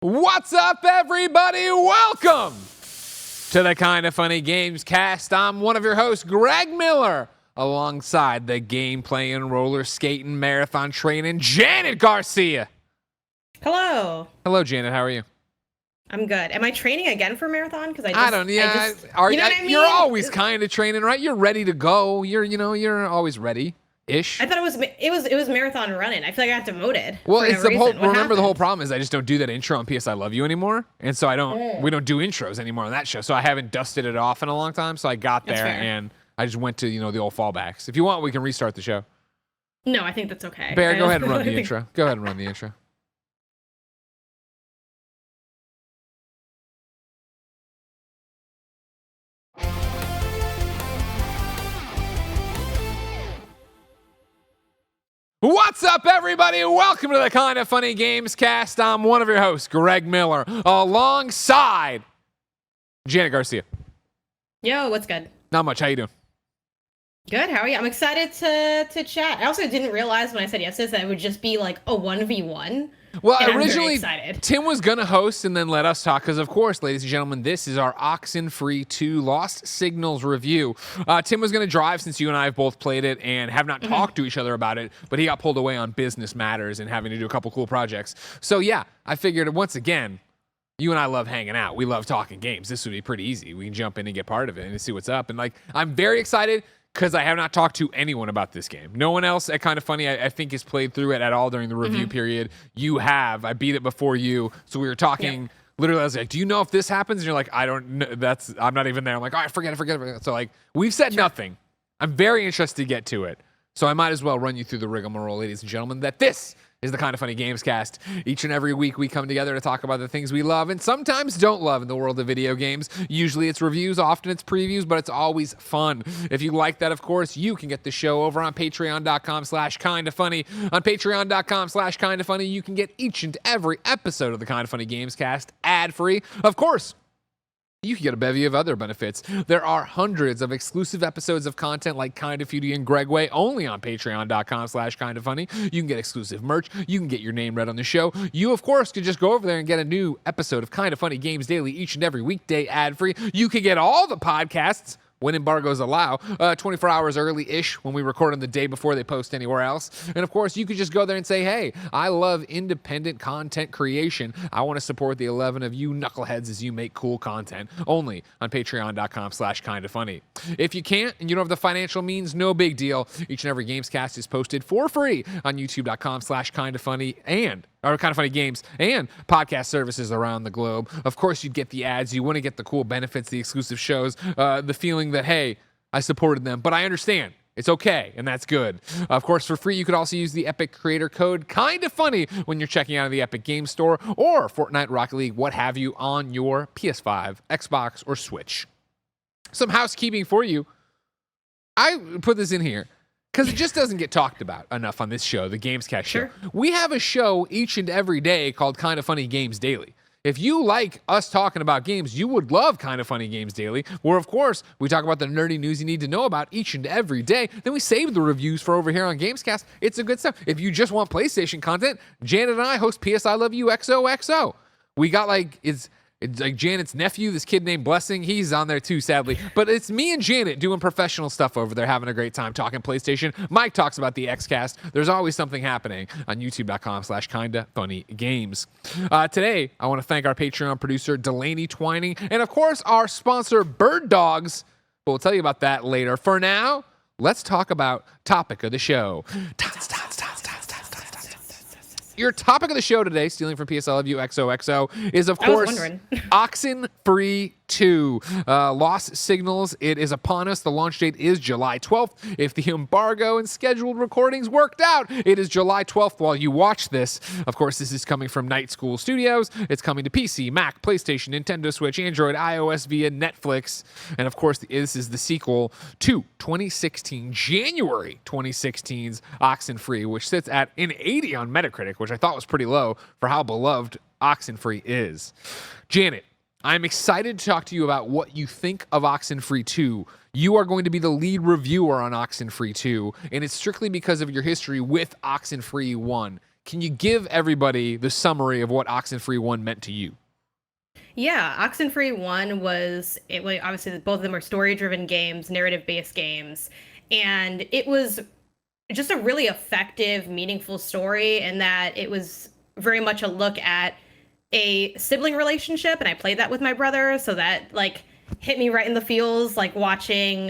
What's up, everybody? Welcome to the Kinda Funny Gamescast. I'm one of your hosts, Greg Miller, alongside the game playing, roller skating, marathon training, Janet Garcia. Hello. Hello, Janet. How are you? I'm good. Am I training again for marathon? Because You're always kind of training, right? You're ready to go. You're always ready. Ish. I thought it was marathon running. I feel like I got demoted. Well, for it's no the whole. reason. What Remember, happened? the whole problem is I just don't do that intro on PS I Love You anymore, and so we don't do intros anymore on that show. So I haven't dusted it off in a long time. So I got there and I just went to the old fallbacks. If you want, we can restart the show. No, I think that's okay. Bear, go ahead and run the intro. Go ahead and run the intro. What's up, everybody? Welcome to the Kinda Funny Gamescast. I'm one of your hosts, Greg Miller, alongside Janet Garcia. Yo, what's good? Not much. How you doing? Good. How are you? I'm excited to chat. I also didn't realize when I said yes that it would just be like a 1v1. Well, and originally, I'm very excited. Tim was going to host and then let us talk because, of course, ladies and gentlemen, this is our Oxenfree 2 Lost Signals review. Tim was going to drive since you and I have both played it and have not talked to each other about it, but he got pulled away on business matters and having to do a couple cool projects. So, yeah, I figured once again, you and I love hanging out. We love talking games. This would be pretty easy. We can jump in and get part of it and see what's up. And, I'm very excited because I have not talked to anyone about this game. No one else at Kinda Funny, I think, has played through it at all during the review period. You have. I beat it before you. So we were talking. Yeah. Literally, I was like, do you know if this happens? And you're like, I don't know. I'm not even there. I'm like, all right, forget it. So, we've said nothing. I'm very interested to get to it. So I might as well run you through the rigmarole, ladies and gentlemen, that this is the Kinda Funny Gamescast. Each and every week we come together to talk about the things we love and sometimes don't love in the world of video games. Usually it's reviews, often it's previews, but it's always fun. If you like that, of course, you can get the show over on patreon.com/kindafunny. On patreon.com/kindafunny, you can get each and every episode of the Kinda Funny Gamescast ad-free. Of course, you can get a bevy of other benefits. There are hundreds of exclusive episodes of content like Kinda Feudy and Gregway only on patreon.com/kindafunny. You can get exclusive merch. You can get your name read on the show. You, of course, could just go over there and get a new episode of Kinda Funny Games Daily each and every weekday ad-free. You can get all the podcasts when embargoes allow, 24 hours early-ish when we record them the day before they post anywhere else. And, of course, you could just go there and say, hey, I love independent content creation. I want to support the 11 of you knuckleheads as you make cool content. Only on patreon.com/kindafunny. If you can't and you don't have the financial means, no big deal. Each and every Gamescast is posted for free on youtube.com/kindafunny or Kinda Funny Games, and podcast services around the globe. Of course, you'd get the ads. You want to get the cool benefits, the exclusive shows, the feeling that, hey, I supported them, but I understand. It's okay, and that's good. Of course, for free, you could also use the Epic creator code KindaFunny when you're checking out of the Epic Game Store or Fortnite, Rocket League, what have you, on your PS5, Xbox, or Switch. Some housekeeping for you. I put this in here because it just doesn't get talked about enough on this show, the Gamescast show. We have a show each and every day called Kinda Funny Games Daily. If you like us talking about games, you would love Kinda Funny Games Daily, where, of course, we talk about the nerdy news you need to know about each and every day. Then we save the reviews for over here on Gamescast. It's a good stuff. If you just want PlayStation content, Janet and I host PS I Love You XOXO. We got it's like Janet's nephew, this kid named Blessing. He's on there too, sadly. But it's me and Janet doing professional stuff over there, having a great time talking PlayStation. Mike talks about the Xcast. There's always something happening on youtube.com/kindafunnygames. Today, I want to thank our Patreon producer, Delaney Twining, and of course, our sponsor, Bird Dogs. But we'll tell you about that later. For now, let's talk about topic of the show. Your topic of the show today, stealing from PS I Love You XOXO, is, of course, Oxenfree 2. Lost Signals. It is upon us. The launch date is July 12th. If the embargo and scheduled recordings worked out, it is July 12th while you watch this. Of course, this is coming from Night School Studios. It's coming to PC, Mac, PlayStation, Nintendo Switch, Android, iOS via Netflix. And, of course, this is the sequel to January 2016's Oxenfree, which sits at an 80 on Metacritic, which I thought was pretty low for how beloved Oxenfree is. Janet, I'm excited to talk to you about what you think of Oxenfree 2. You are going to be the lead reviewer on Oxenfree 2, and it's strictly because of your history with Oxenfree 1. Can you give everybody the summary of what Oxenfree 1 meant to you? Yeah, Oxenfree 1 obviously both of them are story-driven games, narrative-based games, and it was just a really effective, meaningful story in that it was very much a look at a sibling relationship, and I played that with my brother, so that like hit me right in the feels, like watching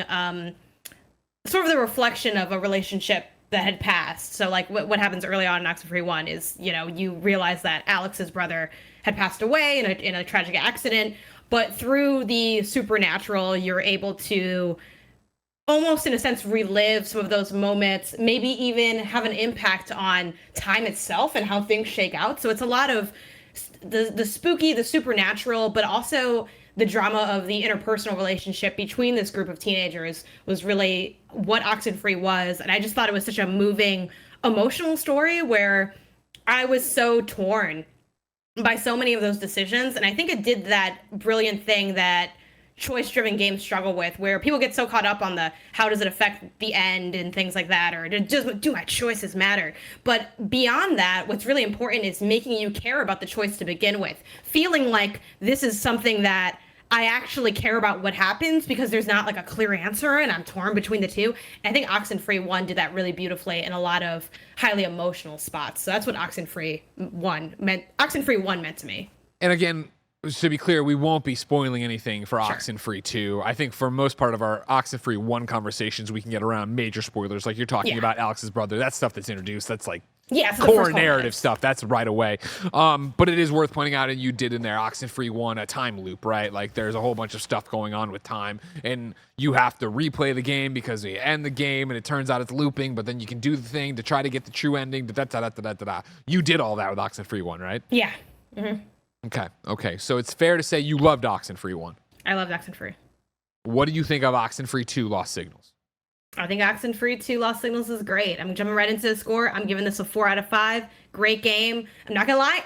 sort of the reflection of a relationship that had passed. So like what happens early on in Oxenfree 1 is, you realize that Alex's brother had passed away in a tragic accident, but through the supernatural, you're able to almost in a sense relive some of those moments, maybe even have an impact on time itself and how things shake out. So it's a lot of the spooky, the supernatural, but also the drama of the interpersonal relationship between this group of teenagers was really what Oxenfree was. And I just thought it was such a moving, emotional story where I was so torn by so many of those decisions. And I think it did that brilliant thing that choice-driven games struggle with, where people get so caught up on the how does it affect the end and things like that, or do my choices matter? But beyond that, what's really important is making you care about the choice to begin with, feeling like this is something that I actually care about what happens, because there's not like a clear answer and I'm torn between the two. And I think Oxenfree 1 did that really beautifully in a lot of highly emotional spots. So that's what Oxenfree 1 meant to me. And again, to be clear, we won't be spoiling anything for Sure. Oxenfree 2. I think for most part of our Oxenfree 1 conversations, we can get around major spoilers. Like you're talking about Alex's brother. That's stuff that's introduced. That's like core narrative stuff. That's right away. But it is worth pointing out, and you did in there, Oxenfree 1, a time loop, right? Like there's a whole bunch of stuff going on with time, and you have to replay the game because you end the game and it turns out it's looping, but then you can do the thing to try to get the true ending. You did all that with Oxenfree 1, right? Yeah. Mm-hmm. Okay. So it's fair to say you loved Oxenfree 1. I loved Oxenfree. What do you think of Oxenfree 2 Lost Signals? I think Oxenfree 2 Lost Signals is great. I'm jumping right into the score. I'm giving this a 4 out of 5. Great game. I'm not gonna lie,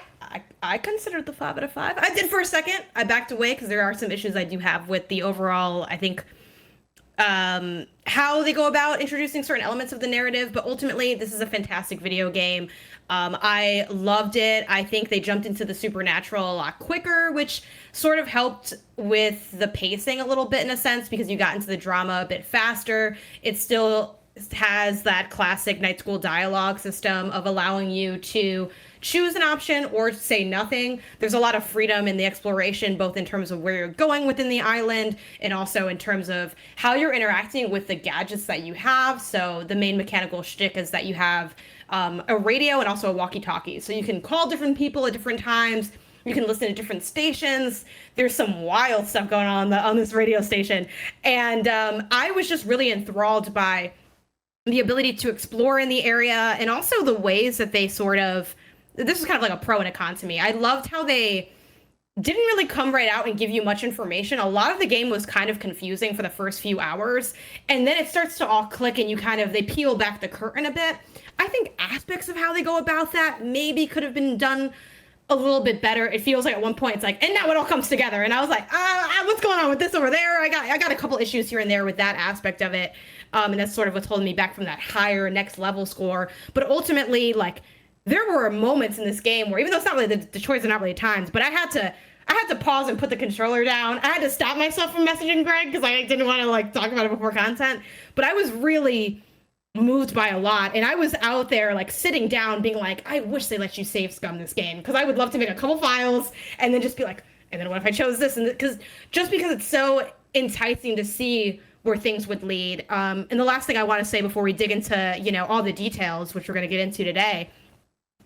I considered the 5 out of 5. I did for a second. I backed away because there are some issues I do have with the overall, I think, how they go about introducing certain elements of the narrative, but ultimately this is a fantastic video game. I loved it. I think they jumped into the supernatural a lot quicker, which sort of helped with the pacing a little bit in a sense, because you got into the drama a bit faster. It still has that classic night school dialogue system of allowing you to choose an option or say nothing. There's a lot of freedom in the exploration, both in terms of where you're going within the island and also in terms of how you're interacting with the gadgets that you have. So the main mechanical shtick is that you have a radio and also a walkie-talkie. So you can call different people at different times. You can listen to different stations. There's some wild stuff going on this radio station. And I was just really enthralled by the ability to explore in the area, and also the ways that they this is kind of like a pro and a con to me. I loved how they didn't really come right out and give you much information. A lot of the game was kind of confusing for the first few hours, and then it starts to all click and they peel back the curtain a bit. I think aspects of how they go about that maybe could have been done a little bit better. It feels like at one point it's like, and now it all comes together. And I was like, what's going on with this over there? I got a couple issues here and there with that aspect of it. And that's sort of what's holding me back from that higher next level score. But ultimately, like, there were moments in this game where, even though it's not really the choice are not really times, but I had to pause and put the controller down. I had to stop myself from messaging Greg because I didn't want to like talk about it before content. But I was really moved by a lot, and I was out there like sitting down being like, I wish they let you save scum this game, because I would love to make a couple files and then just be like, and then what if I chose this? And because it's so enticing to see where things would lead. And the last thing I want to say before we dig into all the details, which we're going to get into today,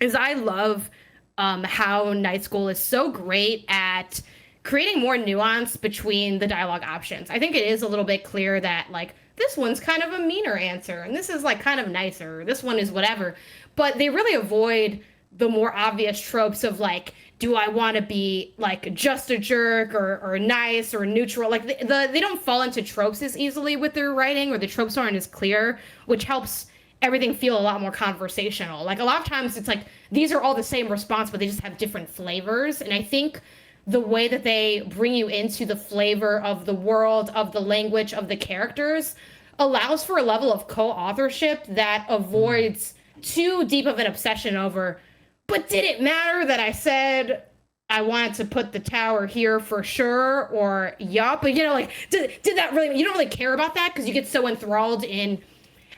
is I love how Night School is so great at creating more nuance between the dialogue options. I think it is a little bit clear that like this one's kind of a meaner answer and this is like kind of nicer, this one is whatever, but they really avoid the more obvious tropes of like, do I want to be like just a jerk or nice or neutral? Like they don't fall into tropes as easily with their writing, or the tropes aren't as clear, which helps everything feel a lot more conversational. Like a lot of times it's like these are all the same response, but they just have different flavors. And I think the way that they bring you into the flavor of the world, of the language, of the characters allows for a level of co-authorship that avoids too deep of an obsession over but did it matter that I said I wanted to put the tower here for sure, or yup? But like, did that really? You don't really care about that because you get so enthralled in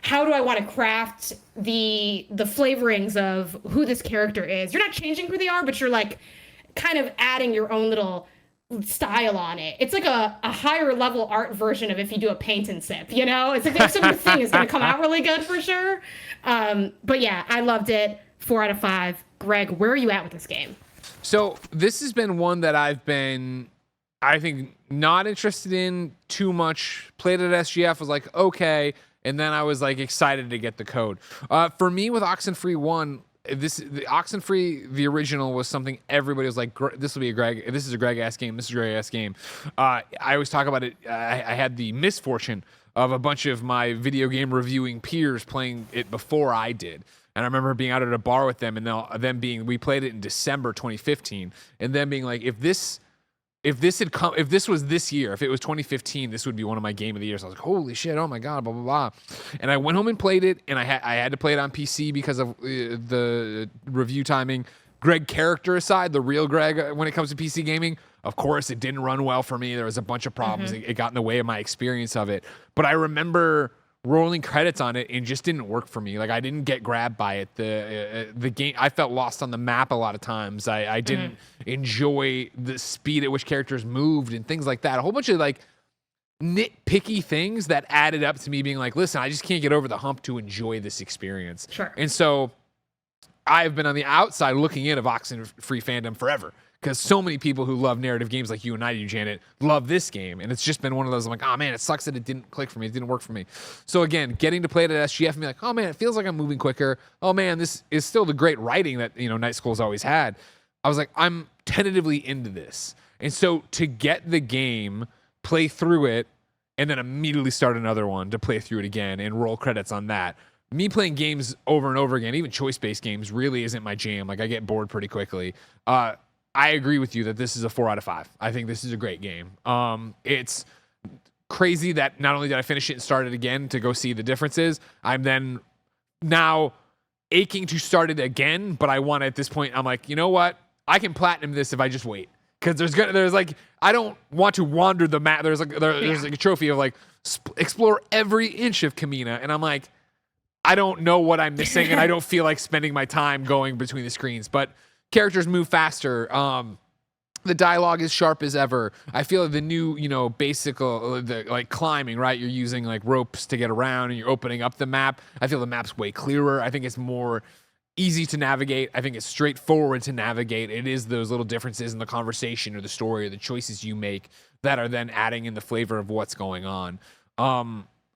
how do I want to craft the flavorings of who this character is. You're not changing who they are, but you're like kind of adding your own little style on it. It's like a higher level art version of if you do a paint and sip. It's like if some thing is going to come out really good for sure. But yeah, I loved it. 4 out of 5. Greg, where are you at with this game? So this has been one that I've been, I think, not interested in too much. Played it at SGF, was like, okay. And then I was like excited to get the code. For me with Oxenfree 1, the Oxenfree, the original, was something everybody was like, this is a Greg-ass game. This is a Greg-ass game. I always talk about it. I had the misfortune of a bunch of my video game reviewing peers playing it before I did. And I remember being out at a bar with them, and we played it in December 2015, and them being like, if this was this year, if it was 2015, this would be one of my game of the years. I was like, holy shit, oh my god, blah blah blah. And I went home and played it, and I had to play it on PC because of the review timing. Greg character aside, the real Greg when it comes to PC gaming, of course, it didn't run well for me. There was a bunch of problems. It got in the way of my experience of it. But I remember rolling credits on it and just didn't work for me. Like, I didn't get grabbed by it. The game, I felt lost on the map a lot of times. I didn't enjoy the speed at which characters moved and things like that. A whole bunch of like nitpicky things that added up to me being like, listen, I just can't get over the hump to enjoy this experience. Sure. And so I've been on the outside looking in of Oxenfree fandom forever, because so many people who love narrative games like you and I do, Janet, love this game. And it's just been one of those, I'm like, oh man, it sucks that it didn't click for me. It didn't work for me. So again, getting to play it at SGF and be like, oh man, it feels like I'm moving quicker. Oh man, this is still the great writing that, Night School's always had. I was like, I'm tentatively into this. And so to get the game, play through it, and then immediately start another one to play through it again and roll credits on that. Me playing games over and over again, even choice-based games, really isn't my jam. Like, I get bored pretty quickly. I agree with you that this is a 4 out of 5. I think this is a great game. It's crazy that not only did I finish it and start it again to go see the differences, I'm then now aching to start it again, but I want at this point, I'm like, you know what? I can platinum this if I just wait. Because there's like, I don't want to wander the map. There's like a trophy of like, explore every inch of Kamina. And I'm like, I don't know what I'm missing, and I don't feel like spending my time going between the screens. But characters move faster. The dialogue is sharp as ever. I feel like the new, basic, like climbing, right? You're using like ropes to get around, and you're opening up the map. I feel the map's way clearer. I think it's more easy to navigate. I think it's straightforward to navigate. It is those little differences in the conversation or the story or the choices you make that are then adding in the flavor of what's going on.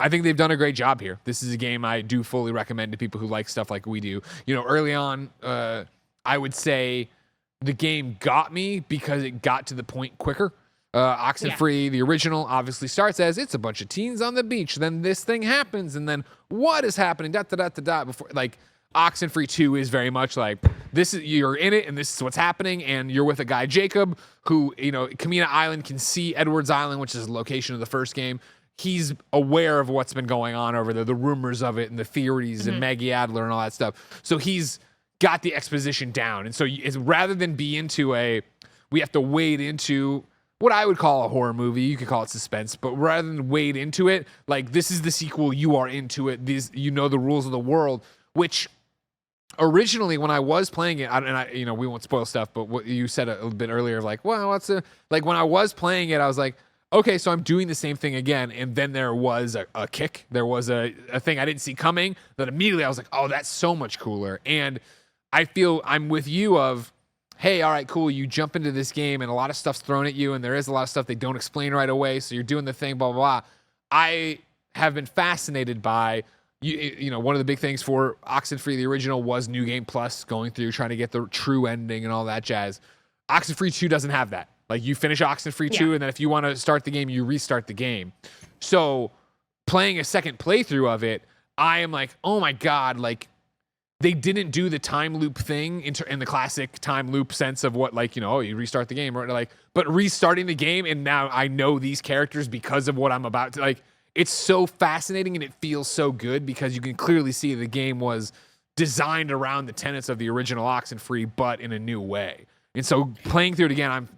I think they've done a great job here. This is a game I do fully recommend to people who like stuff like we do. Early on, I would say the game got me because it got to the point quicker. Oxenfree, the original, obviously starts as it's a bunch of teens on the beach. Then this thing happens, and then what is happening? Before, like, Oxenfree 2 is very much like this is, you're in it, and this is what's happening, and you're with a guy Jacob who, Kamina Island can see Edwards Island, which is the location of the first game. He's aware of what's been going on over there, the rumors of it and the theories and Maggie Adler and all that stuff. So he's got the exposition down. And so it's, rather than be into we have to wade into what I would call a horror movie, you could call it suspense, but rather than wade into it, like, this is the sequel, you are into it, the rules of the world, which originally when I was playing it, and we won't spoil stuff, but what you said a little bit earlier, like, well, when I was playing it, I was like, okay, so I'm doing the same thing again, and then there was a kick. There was a thing I didn't see coming that immediately I was like, oh, that's so much cooler. And I feel I'm with you of, hey, all right, cool, you jump into this game, and a lot of stuff's thrown at you, and there is a lot of stuff they don't explain right away, so you're doing the thing, blah, blah, blah. I have been fascinated by, one of the big things for Oxenfree, the original, was New Game Plus, going through, trying to get the true ending and all that jazz. Oxenfree 2 doesn't have that. Like, you finish Oxenfree 2, and then if you want to start the game, you restart the game. So playing a second playthrough of it, I am like, oh my God, like, they didn't do the time loop thing in the classic time loop sense of what, like, you restart the game, or like, but restarting the game, and now I know these characters because of what I'm about to, like, it's so fascinating, and it feels so good because you can clearly see the game was designed around the tenets of the original Oxenfree, but in a new way. And so playing through it again,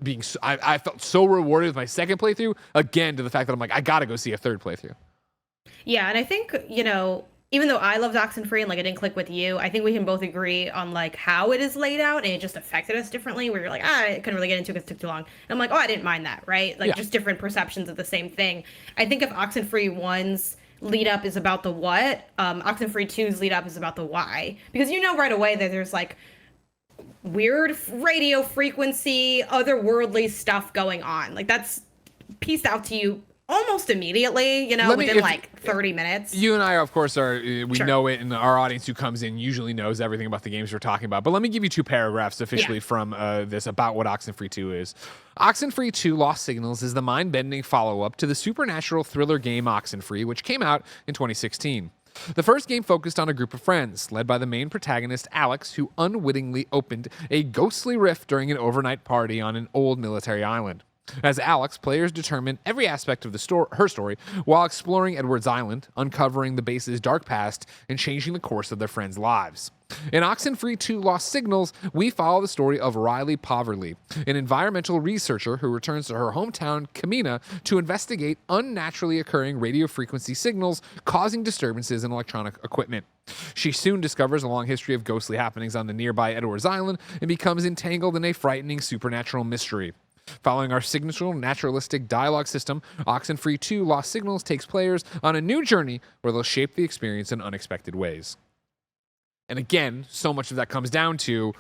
I felt so rewarded with my second playthrough, again, to the fact that I'm like, I got to go see a third playthrough. Yeah, and I think, even though I loved Oxenfree and like I didn't click with you, I think we can both agree on like how it is laid out, and it just affected us differently. Where you're like, I couldn't really get into it because it took too long. And I'm like, I didn't mind that, right? Like just different perceptions of the same thing. I think if Oxenfree 1's lead up is about the what, Oxenfree 2's lead up is about the why. Because right away that there's like weird radio frequency, otherworldly stuff going on. Like that's pieced out to you almost immediately, within like 30 minutes. You and I, of course, we Sure. know it, and our audience who comes in usually knows everything about the games we're talking about. But let me give you 2 paragraphs officially from this about what Oxenfree 2 is. Oxenfree 2 Lost Signals is the mind-bending follow-up to the supernatural thriller game Oxenfree, which came out in 2016. The first game focused on a group of friends, led by the main protagonist, Alex, who unwittingly opened a ghostly rift during an overnight party on an old military island. As Alex, players determine every aspect of her story while exploring Edwards Island, uncovering the base's dark past, and changing the course of their friends' lives. In Oxenfree 2 Lost Signals, we follow the story of Riley Poverly, an environmental researcher who returns to her hometown, Kamina, to investigate unnaturally occurring radio frequency signals causing disturbances in electronic equipment. She soon discovers a long history of ghostly happenings on the nearby Edwards Island and becomes entangled in a frightening supernatural mystery. Following our signature naturalistic dialogue system, Oxenfree 2 Lost Signals takes players on a new journey where they'll shape the experience in unexpected ways. And again, so much of that comes down to,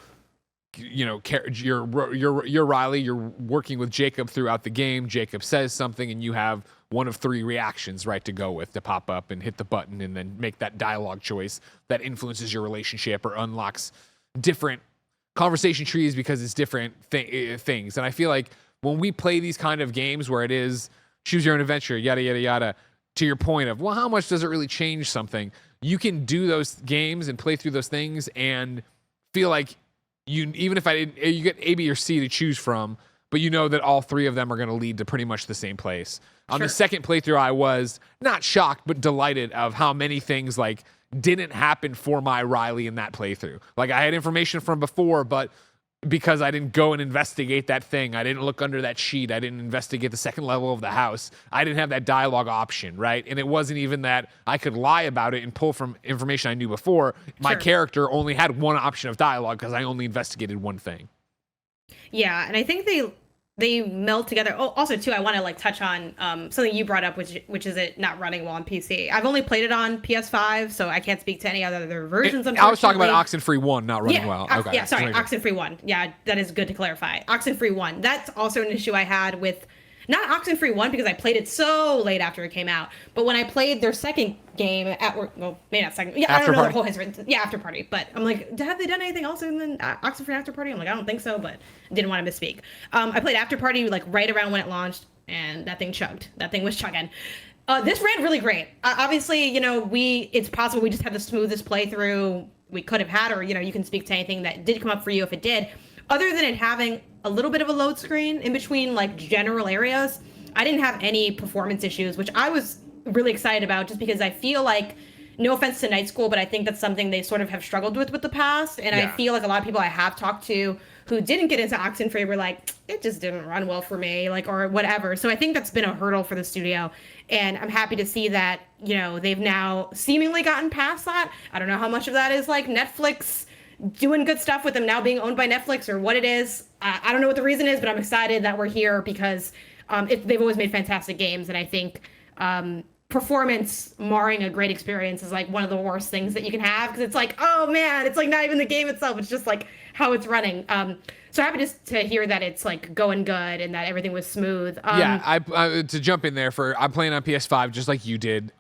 you're Riley, you're working with Jacob throughout the game. Jacob says something and you have one of 3 reactions, right, to go with, to pop up and hit the button and then make that dialogue choice that influences your relationship or unlocks different conversation trees because it's different things. And I feel like when we play these kind of games where it is choose your own adventure, yada, yada, yada, to your point of, well, how much does it really change something? You can do those games and play through those things and feel like even if you get A, B, or C to choose from, but you know that all 3 of them are going to lead to pretty much the same place. On the second playthrough, I was not shocked, but delighted of how many things like didn't happen for my Riley in that playthrough. Like I had information from before, but because I didn't go and investigate that thing, I didn't look under that sheet, I didn't investigate the second level of the house, I didn't have that dialogue option, right? And it wasn't even that I could lie about it and pull from information I knew before. My character only had one option of dialogue because I only investigated one thing. Yeah, and I think they meld together. Oh, also too, I want to like touch on something you brought up, which is it not running well on PC. I've only played it on PS5, so I can't speak to any other versions. I was talking about Oxenfree 1 not running well. Okay. Yeah, sorry, Oxenfree 1. Yeah, that is good to clarify. Oxenfree 1. That's also an issue I had with not Oxenfree 1 because I played it so late after it came out, but when I played their second game at work, well, maybe not second. Yeah, I don't know the whole history. Yeah, After Party. But I'm like, have they done anything else other than Oxenfree After Party? I'm like, I don't think so, but didn't want to misspeak. I played After Party like right around when it launched, and that thing chugged. That thing was chugging. This ran really great. Obviously, it's possible we just had the smoothest playthrough we could have had, or you can speak to anything that did come up for you if it did. Other than it having a little bit of a load screen in between like general areas, I didn't have any performance issues, which I was really excited about just because I feel like, no offense to Night School, but I think that's something they sort of have struggled with the past. And I feel like a lot of people I have talked to who didn't get into Oxenfree were like, it just didn't run well for me, like, or whatever. So I think that's been a hurdle for the studio. And I'm happy to see that, they've now seemingly gotten past that. I don't know how much of that is like Netflix doing good stuff with them now being owned by Netflix or what it is. I don't know what the reason is, but I'm excited that we're here because they've always made fantastic games. And I think performance marring a great experience is like one of the worst things that you can have because it's like, oh man, it's like not even the game itself. It's just like how it's running. So happy to hear that it's like going good and that everything was smooth. To jump in there I'm playing on PS5 just like you did.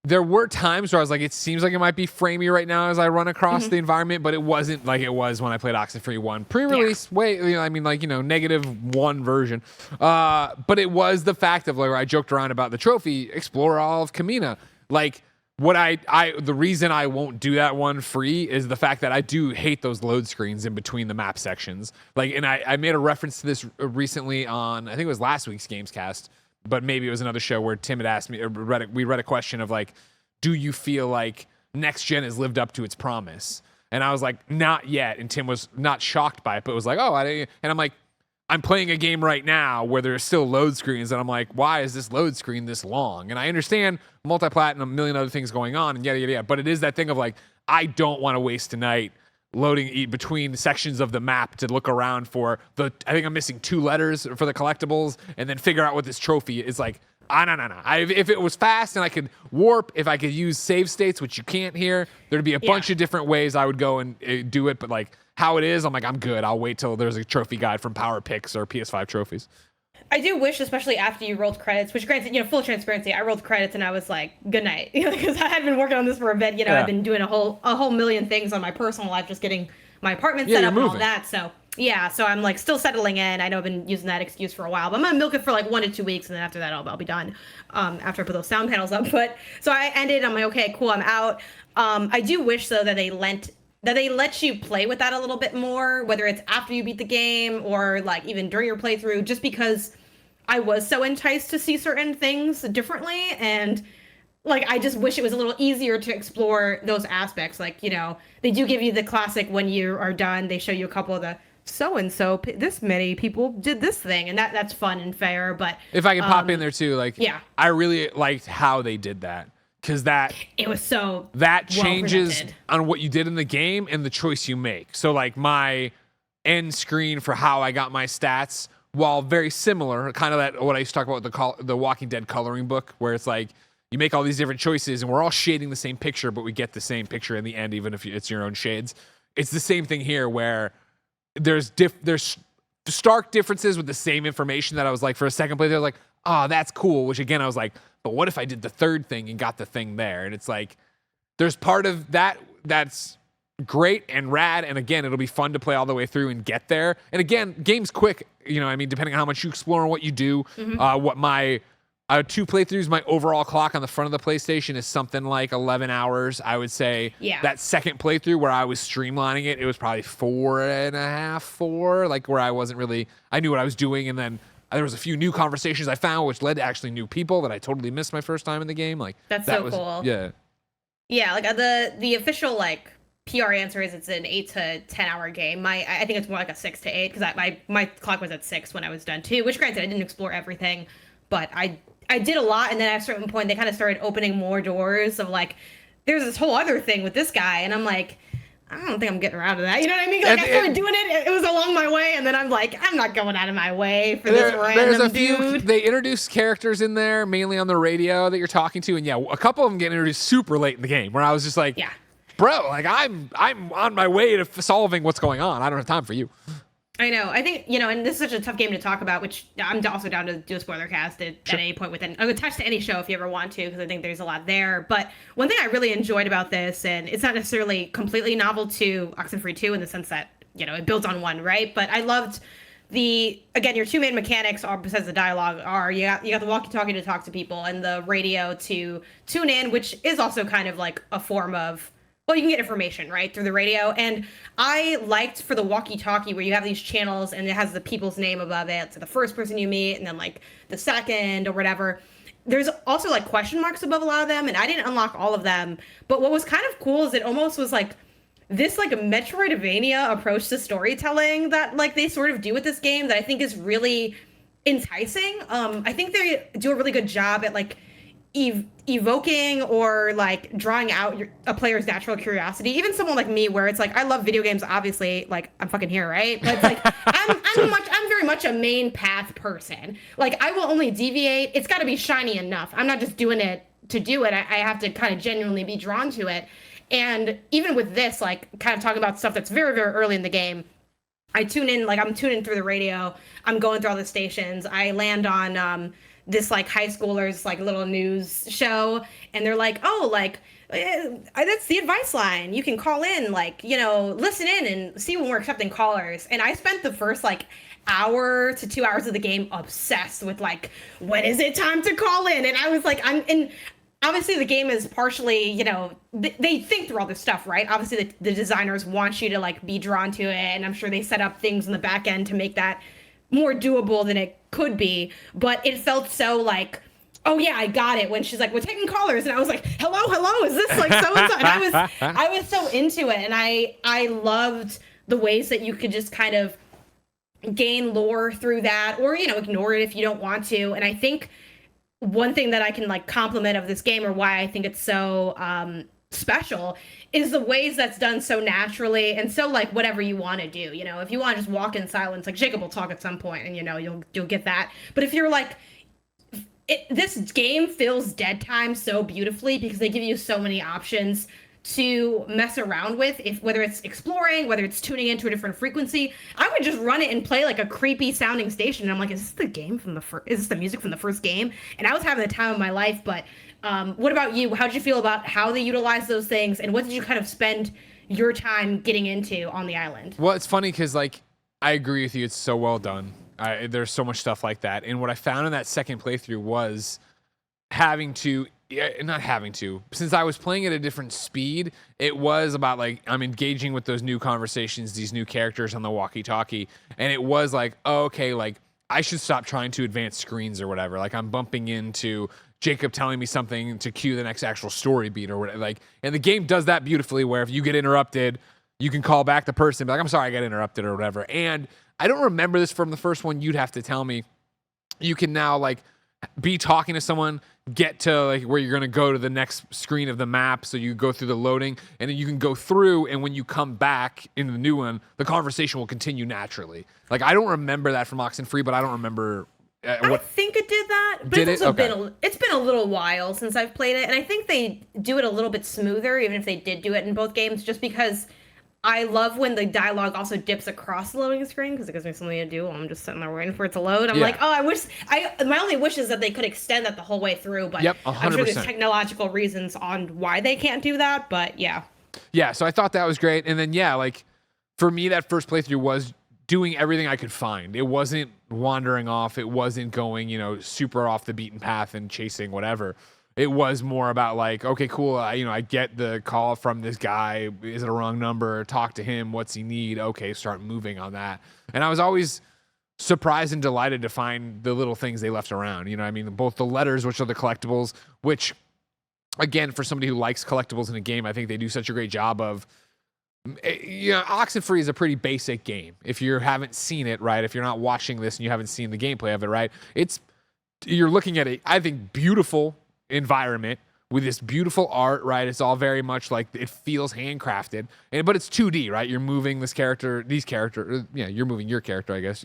There were times where I was like, it seems like it might be framey right now as I run across the environment, but it wasn't like it was when I played Oxenfree 1. Pre-release, -1 version. But it was the fact of like, where I joked around about the trophy, explore all of Kamina. Like, the reason I won't do that one free is the fact that I do hate those load screens in between the map sections. Like, and I made a reference to this recently on, I think it was last week's Gamescast, but maybe it was another show where Tim had asked me, we read a question of like, do you feel like next gen has lived up to its promise. And I was like, not yet. And Tim was not shocked by it, but was like, oh, and I'm like, I'm playing a game right now where there's still load screens, and I'm like, why is this load screen this long? And I understand multi-platinum, a million other things going on, and yada, yada, yada. But it is that thing of like, I don't want to waste a night loading between sections of the map to look around for I think I'm missing 2 letters for the collectibles, and then figure out what this trophy is like. No. If it was fast and I could warp, if I could use save states, which you can't here, there'd be a bunch of different ways I would go and do it. But like how it is, I'm like, I'm good. I'll wait till there's a trophy guide from Power Picks or PS5 trophies. I do wish, especially after you rolled credits, which granted, full transparency, I rolled credits and I was like, good night. Because I had been working on this for a bit. I've been doing a whole million things on my personal life, just getting my apartment set up and all that. So so I'm like still settling in. I know I've been using that excuse for a while, but I'm gonna milk it for like 1 to 2 weeks, and then after that I'll be done. After I put those sound panels up. But so I ended. I'm like, okay, cool, I'm out. I do wish though that they let you play with that a little bit more, whether it's after you beat the game or like even during your playthrough, just because I was so enticed to see certain things differently, and like I just wish it was a little easier to explore those aspects. Like, they do give you the classic when you are done, they show you a couple of the so-and-so, this many people did this thing, and that's fun and fair. But if I can pop in there too, like, I really liked how they did that, because it was so that changes on what you did in the game and the choice you make. So like my end screen for how I got my stats, while very similar, kind of that what I used to talk about the Walking Dead coloring book, where it's like you make all these different choices and we're all shading the same picture, but we get the same picture in the end, even if it's your own shades. It's the same thing here, where there's stark differences with the same information that I was like, for a second playthrough, I was like, oh, that's cool. Which again, I was like, but what if I did the third thing and got the thing there? And it's like, there's part of that that's great and rad. And again, it'll be fun to play all the way through and get there. And again, game's quick. Depending on how much you explore and what you do, what my 2 playthroughs, my overall clock on the front of the PlayStation is something like 11 hours. I would say that second playthrough where I was streamlining it was probably 4.5, 4, like where I wasn't really, I knew what I was doing. And then there was a few new conversations I found, which led to actually new people that I totally missed my first time in the game. Like that's that so was, cool. Yeah. Like the official like PR answer is it's an 8 to 10 hour game. I think it's more like a 6 to 8, because my clock was at 6 when I was done too, which granted I didn't explore everything, but I did a lot. And then at a certain point they kind of started opening more doors of like, there's this whole other thing with this guy, and I'm like, I don't think I'm getting around to that. You know what I mean? Like, I started doing it. It was along my way, and then I'm like, I'm not going out of my way for this random dude. They introduced characters in there, mainly on the radio that you're talking to, and a couple of them get introduced super late in the game, where I was just like, bro, like I'm on my way to solving what's going on. I don't have time for you. I know. I think, and this is such a tough game to talk about, which I'm also down to do a spoiler cast at any point within. I'm attached to any show if you ever want to, because I think there's a lot there. But one thing I really enjoyed about this, and it's not necessarily completely novel to Oxenfree 2 in the sense that, it builds on 1, right? But I loved your 2 main mechanics are, besides the dialogue, are you got the walkie-talkie to talk to people and the radio to tune in, which is also kind of like a form of, well, you can get information, right, through the radio. And I liked for the walkie-talkie where you have these channels and it has the people's name above it. So the first person you meet and then like the second or whatever. There's also like question marks above a lot of them, and I didn't unlock all of them. But what was kind of cool is it almost was like this like a Metroidvania approach to storytelling that like they sort of do with this game that I think is really enticing. I think they do a really good job at like evoking or like drawing out a player's natural curiosity. Even someone like me, where it's like I love video games, obviously, like I'm fucking here, right? But it's like I'm very much a main path person. Like I will only deviate. It's got to be shiny enough. I'm not just doing it to do it. I have to kind of genuinely be drawn to it. And even with this, like kind of talking about stuff that's very, very early in the game, I'm tuning through the radio. I'm going through all the stations. I land on this like high schoolers like little news show, and they're like, oh, like that's the advice line. You can call in, like, listen in and see when we're accepting callers. And I spent the first like hour to 2 hours of the game obsessed with like, when is it time to call in? And I was like, obviously the game is partially, they think through all this stuff, right? Obviously the designers want you to like be drawn to it, and I'm sure they set up things in the back end to make that more doable than it could be. But it felt so like, oh yeah, I got it. When she's like, we're taking callers, and I was like, hello, is this like so and so? And I was so into it, and I loved the ways that you could just kind of gain lore through that, or ignore it if you don't want to. And I think one thing that I can like compliment of this game, or why I think it's so special, is the ways that's done so naturally and so like whatever you want to do. If you want to just walk in silence, like Jacob will talk at some point, and you'll get that. But if you're like, this game fills dead time so beautifully because they give you so many options to mess around with, whether it's exploring, whether it's tuning into a different frequency. I would just run it and play like a creepy sounding station, and I'm like, is this the music from the first game? And I was having the time of my life. But what about you? How did you feel about how they utilize those things, and what did you kind of spend your time getting into on the island? Well, it's funny because like I agree with you, it's so well done. There's so much stuff like that, and what I found in that second playthrough was not having to, since I was playing at a different speed, it was about like I'm engaging with those new conversations, these new characters on the walkie-talkie, and it was like, oh, okay, like I should stop trying to advance screens or whatever. Like I'm bumping into Jacob telling me something to cue the next actual story beat or whatever. Like, and the game does that beautifully, where if you get interrupted, you can call back the person, be like, I'm sorry I got interrupted or whatever. And I don't remember this from the first one. You'd have to tell me. You can now like be talking to someone, get to like where you're going to go to the next screen of the map, so you go through the loading, and then you can go through, and when you come back into the new one, the conversation will continue naturally. Like I don't remember that from Oxenfree, but I don't remember I think it did that, but it's been a little while since I've played it, and I think they do it a little bit smoother, even if they did do it in both games, just because I love when the dialogue also dips across the loading screen, because it gives me something to do while I'm just sitting there waiting for it to load. I'm like, oh, my only wish is that they could extend that the whole way through, but I'm sure there's technological reasons on why they can't do that, but yeah. Yeah, so I thought that was great, and then like for me, that first playthrough was doing everything I could find. It wasn't wandering off. It wasn't going, super off the beaten path and chasing whatever. It was more about like, okay, cool. I get the call from this guy. Is it a wrong number? Talk to him. What's he need? Okay, start moving on that. And I was always surprised and delighted to find the little things they left around. Both the letters, which are the collectibles, which, again, for somebody who likes collectibles in a game, I think they do such a great job of. Oxenfree is a pretty basic game. If you haven't seen it, right? If you're not watching this and you haven't seen the gameplay of it, right? You're looking at a, I think, beautiful environment with this beautiful art, right? It's all very much like it feels handcrafted, but it's 2D, right? You're moving you're moving your character, I guess,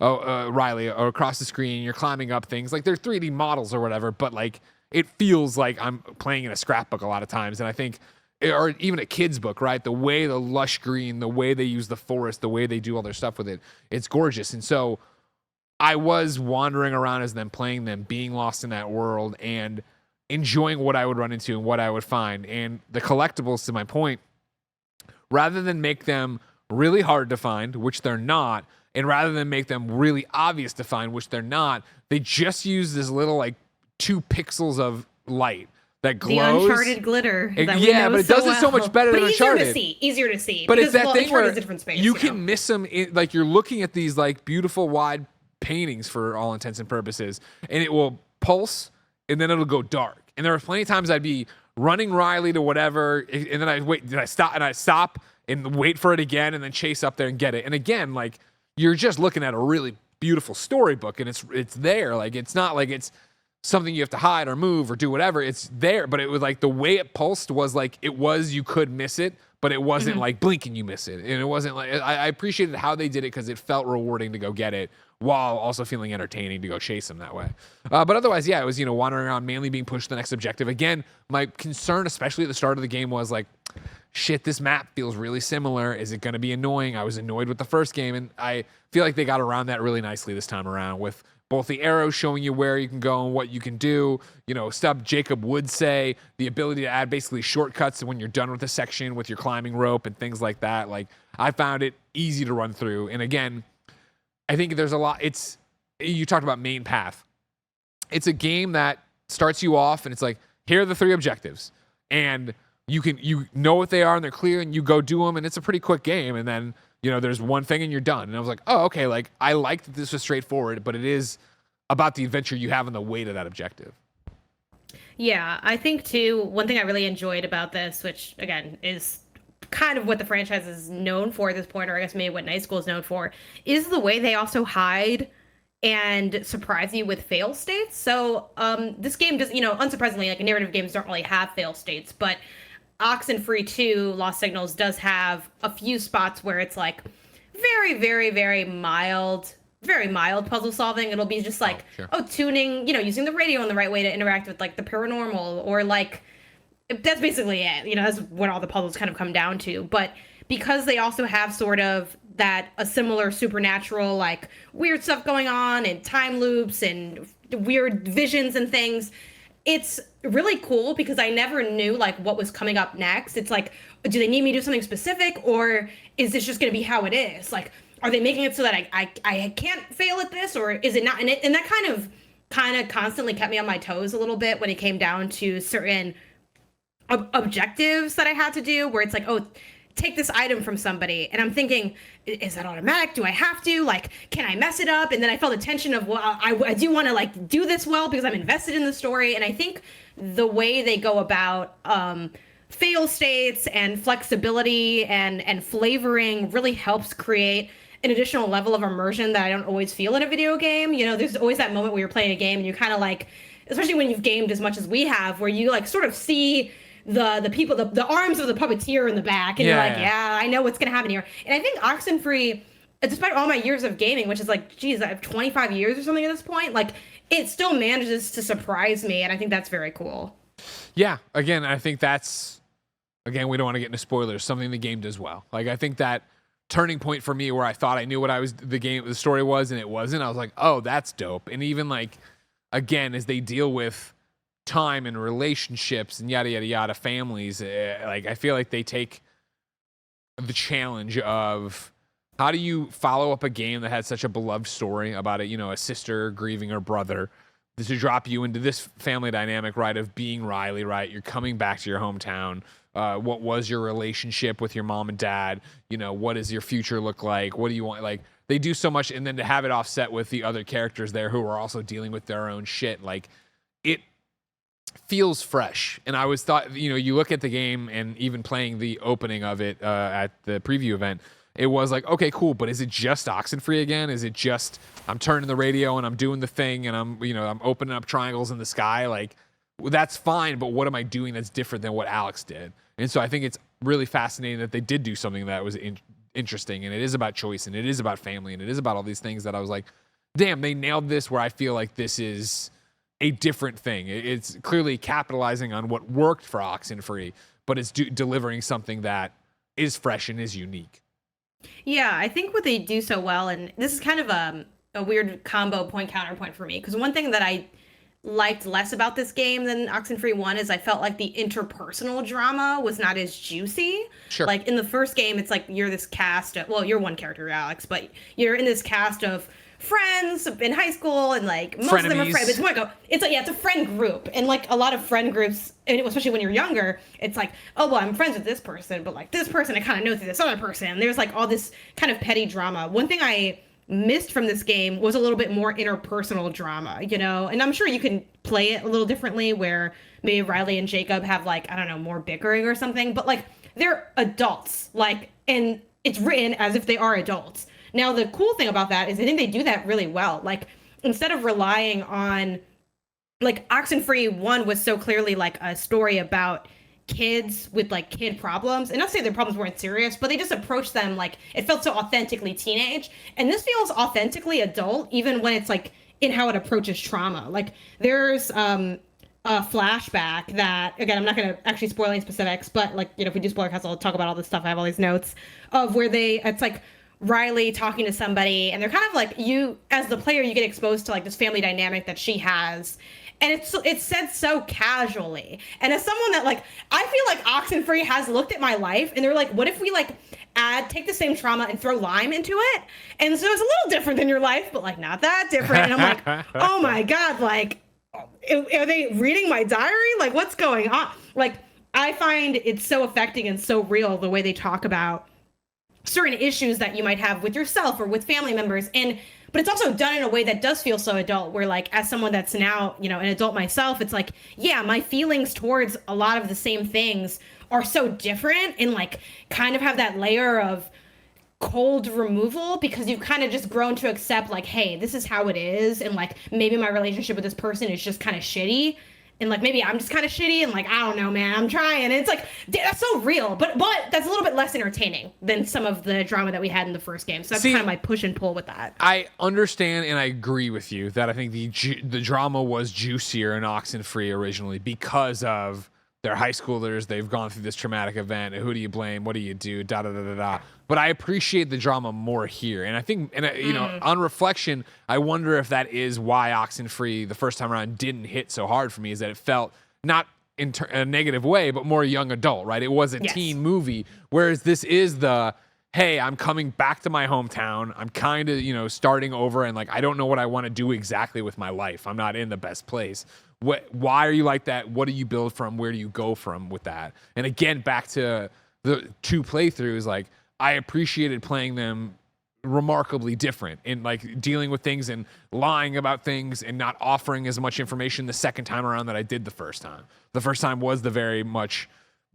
Riley, or across the screen. You're climbing up things, like they're 3D models or whatever, but like it feels like I'm playing in a scrapbook a lot of times, and I think. Or even a kid's book, right? The way the lush green, the way they use the forest, the way they do all their stuff with it, it's gorgeous. And so I was wandering around as them, playing them, being lost in that world, and enjoying what I would run into and what I would find. And the collectibles, to my point, rather than make them really hard to find, which they're not, and rather than make them really obvious to find, which they're not, they just use this little like 2 pixels of light that glows. The Uncharted glitter. But it does it so much better than Uncharted. Easier to see. But it's that thing where space, you can miss them. Like you're looking at these like beautiful wide paintings for all intents and purposes, and it will pulse, and then it'll go dark. And there were plenty of times I'd be running Riley to whatever, and then I'd wait. Did I stop? And I stop and wait for it again, and then chase up there and get it. And again, like you're just looking at a really beautiful storybook, and it's there. Like it's not like it's something you have to hide or move or do whatever. It's there, but it was like the way it pulsed was like you could miss it, but it wasn't like blink and you miss it. And it wasn't like I appreciated how they did it because it felt rewarding to go get it while also feeling entertaining to go chase them that way. But otherwise, it was wandering around, mainly being pushed to the next objective. Again, my concern, especially at the start of the game, was like, shit, this map feels really similar. Is it going to be annoying? I was annoyed with the first game, and I feel like they got around that really nicely this time around with both the arrows showing you where you can go and what you can do. Stuff Jacob would say, the ability to add basically shortcuts when you're done with a section with your climbing rope and things like that. Like, I found it easy to run through. And again, I think there's a lot. You talked about main path. It's a game that starts you off and it's like, here are the 3 objectives. And you know what they are and they're clear and you go do them, and it's a pretty quick game. And then there's one thing and you're done. And I was like, oh, okay. Like, I like that this was straightforward, but it is about the adventure you have and the weight of that objective. Yeah, I think too, one thing I really enjoyed about this, which again is kind of what the franchise is known for at this point, or I guess maybe what Night School is known for, is the way they also hide and surprise you with fail states. So this game does, unsurprisingly, like narrative games don't really have fail states, but Oxenfree 2 Lost Signals does have a few spots where it's like very, very, very mild puzzle solving. It'll be just like, tuning, using the radio in the right way to interact with like the paranormal, or like, that's basically it. That's what all the puzzles kind of come down to. But because they also have sort of a similar supernatural, like weird stuff going on and time loops and weird visions and things, it's really cool because I never knew like what was coming up next. It's like, do they need me to do something specific, or is this just going to be how it is? Like, are they making it so that I can't fail at this, or is it not? And that kind of constantly kept me on my toes a little bit when it came down to certain objectives that I had to do, where it's like, oh, take this item from somebody, and I'm thinking, is that automatic? Do I have to? Like, can I mess it up? And then I felt the tension of, well, I do want to like do this well because I'm invested in the story. And I think the way they go about fail states and flexibility and flavoring really helps create an additional level of immersion that I don't always feel in a video game. There's always that moment where you're playing a game and you kind of like, especially when you've gamed as much as we have, where you like sort of see the people, the arms of the puppeteer in the back, and you're like, yeah, I know what's gonna happen here. And I think Oxenfree, despite all my years of gaming, which is like, geez, I have 25 years or something at this point, like it still manages to surprise me, and I think that's very cool. Yeah, again, I think that's, again, we don't want to get into spoilers, something the game does well. Like, I think that turning point for me where I thought I knew what the story was, and it wasn't, I was like, oh, that's dope. And even like, again, as they deal with time and relationships and yada yada yada, families, like I feel like they take the challenge of how do you follow up a game that had such a beloved story about a sister grieving her brother, to drop you into this family dynamic, right, of being Riley, right, you're coming back to your hometown, what was your relationship with your mom and dad, what does your future look like, what do you want, like they do so much, and then to have it offset with the other characters there who are also dealing with their own shit, like it feels fresh. And I always thought, you look at the game, and even playing the opening of it at the preview event, it was like, okay, cool, but is it just Oxenfree again? Is it just I'm turning the radio and I'm doing the thing and I'm opening up triangles in the sky? Like, well, that's fine, but what am I doing that's different than what Alex did? And so I think it's really fascinating that they did do something that was interesting, and it is about choice, and it is about family, and it is about all these things that I was like, damn, they nailed this, where I feel like this is a different thing. It's clearly capitalizing on what worked for Oxenfree, but it's delivering something that is fresh and is unique. Yeah, I think what they do so well, and this is kind of a weird combo point counterpoint for me, because one thing that I liked less about this game than Oxenfree 1 is I felt like the interpersonal drama was not as juicy. Sure. Like in the first game, it's like you're this cast of, well, you're one character, Alex, but you're in this cast of friends in high school, and like most of them are friends. It's like, it's a friend group, and like a lot of friend groups, and especially when you're younger, it's like, oh well, I'm friends with this person, but like this person I kind of know through this other person. There's like all this kind of petty drama. One thing I missed from this game was a little bit more interpersonal drama, and I'm sure you can play it a little differently, where maybe Riley and Jacob have like, I don't know, more bickering or something, but like they're adults, like, and it's written as if they are adults. Now, the cool thing about that is I think they do that really well. Like, instead of relying on, like, Oxenfree 1 was so clearly, like, a story about kids with, like, kid problems. And not to say their problems weren't serious, but they just approached them, like, it felt so authentically teenage. And this feels authentically adult, even when it's, like, in how it approaches trauma. Like, there's a flashback that, again, I'm not going to actually spoil any specifics, but, like, if we do spoiler cast, I'll talk about all this stuff. I have all these notes of where it's, like, Riley talking to somebody, and they're kind of like, you as the player, you get exposed to like this family dynamic that she has, and it's said so casually. And as someone that, like, I feel like Oxenfree has looked at my life and they're like, what if we like take the same trauma and throw lime into it? And so it's a little different than your life, but like not that different. And I'm like, oh my god, like, are they reading my diary? Like, what's going on? Like, I find it's so affecting and so real the way they talk about certain issues that you might have with yourself or with family members. And but it's also done in a way that does feel so adult, where like as someone that's now, you know, an adult myself, it's like, yeah, my feelings towards a lot of the same things are so different, and like kind of have that layer of cold removal because you've kind of just grown to accept like, hey, this is how it is, and like maybe my relationship with this person is just kind of shitty, and like maybe I'm just kind of shitty, and like I don't know, man, I'm trying. And it's like that's so real, but that's a little bit less entertaining than some of the drama that we had in the first game. So that's kind of my push and pull with that. I understand and I agree with you that I think the drama was juicier in Oxenfree originally because of they're high schoolers, they've gone through this traumatic event. Who do you blame? What do you do? Da da da da da. But I appreciate the drama more here, and I think, and you know, on reflection, I wonder if that is why Oxenfree the first time around didn't hit so hard for me. Is that it felt not in a negative way, but more young adult, right? It was a teen movie, whereas this is the hey, I'm coming back to my hometown. I'm kind of, you know, starting over, and like I don't know what I want to do exactly with my life. I'm not in the best place. Why are you like that? What do you build from? Where do you go from with that? And again, back to the 2 playthroughs, like I appreciated playing them remarkably different in like dealing with things and lying about things and not offering as much information the second time around that I did the first time. The first time was the very much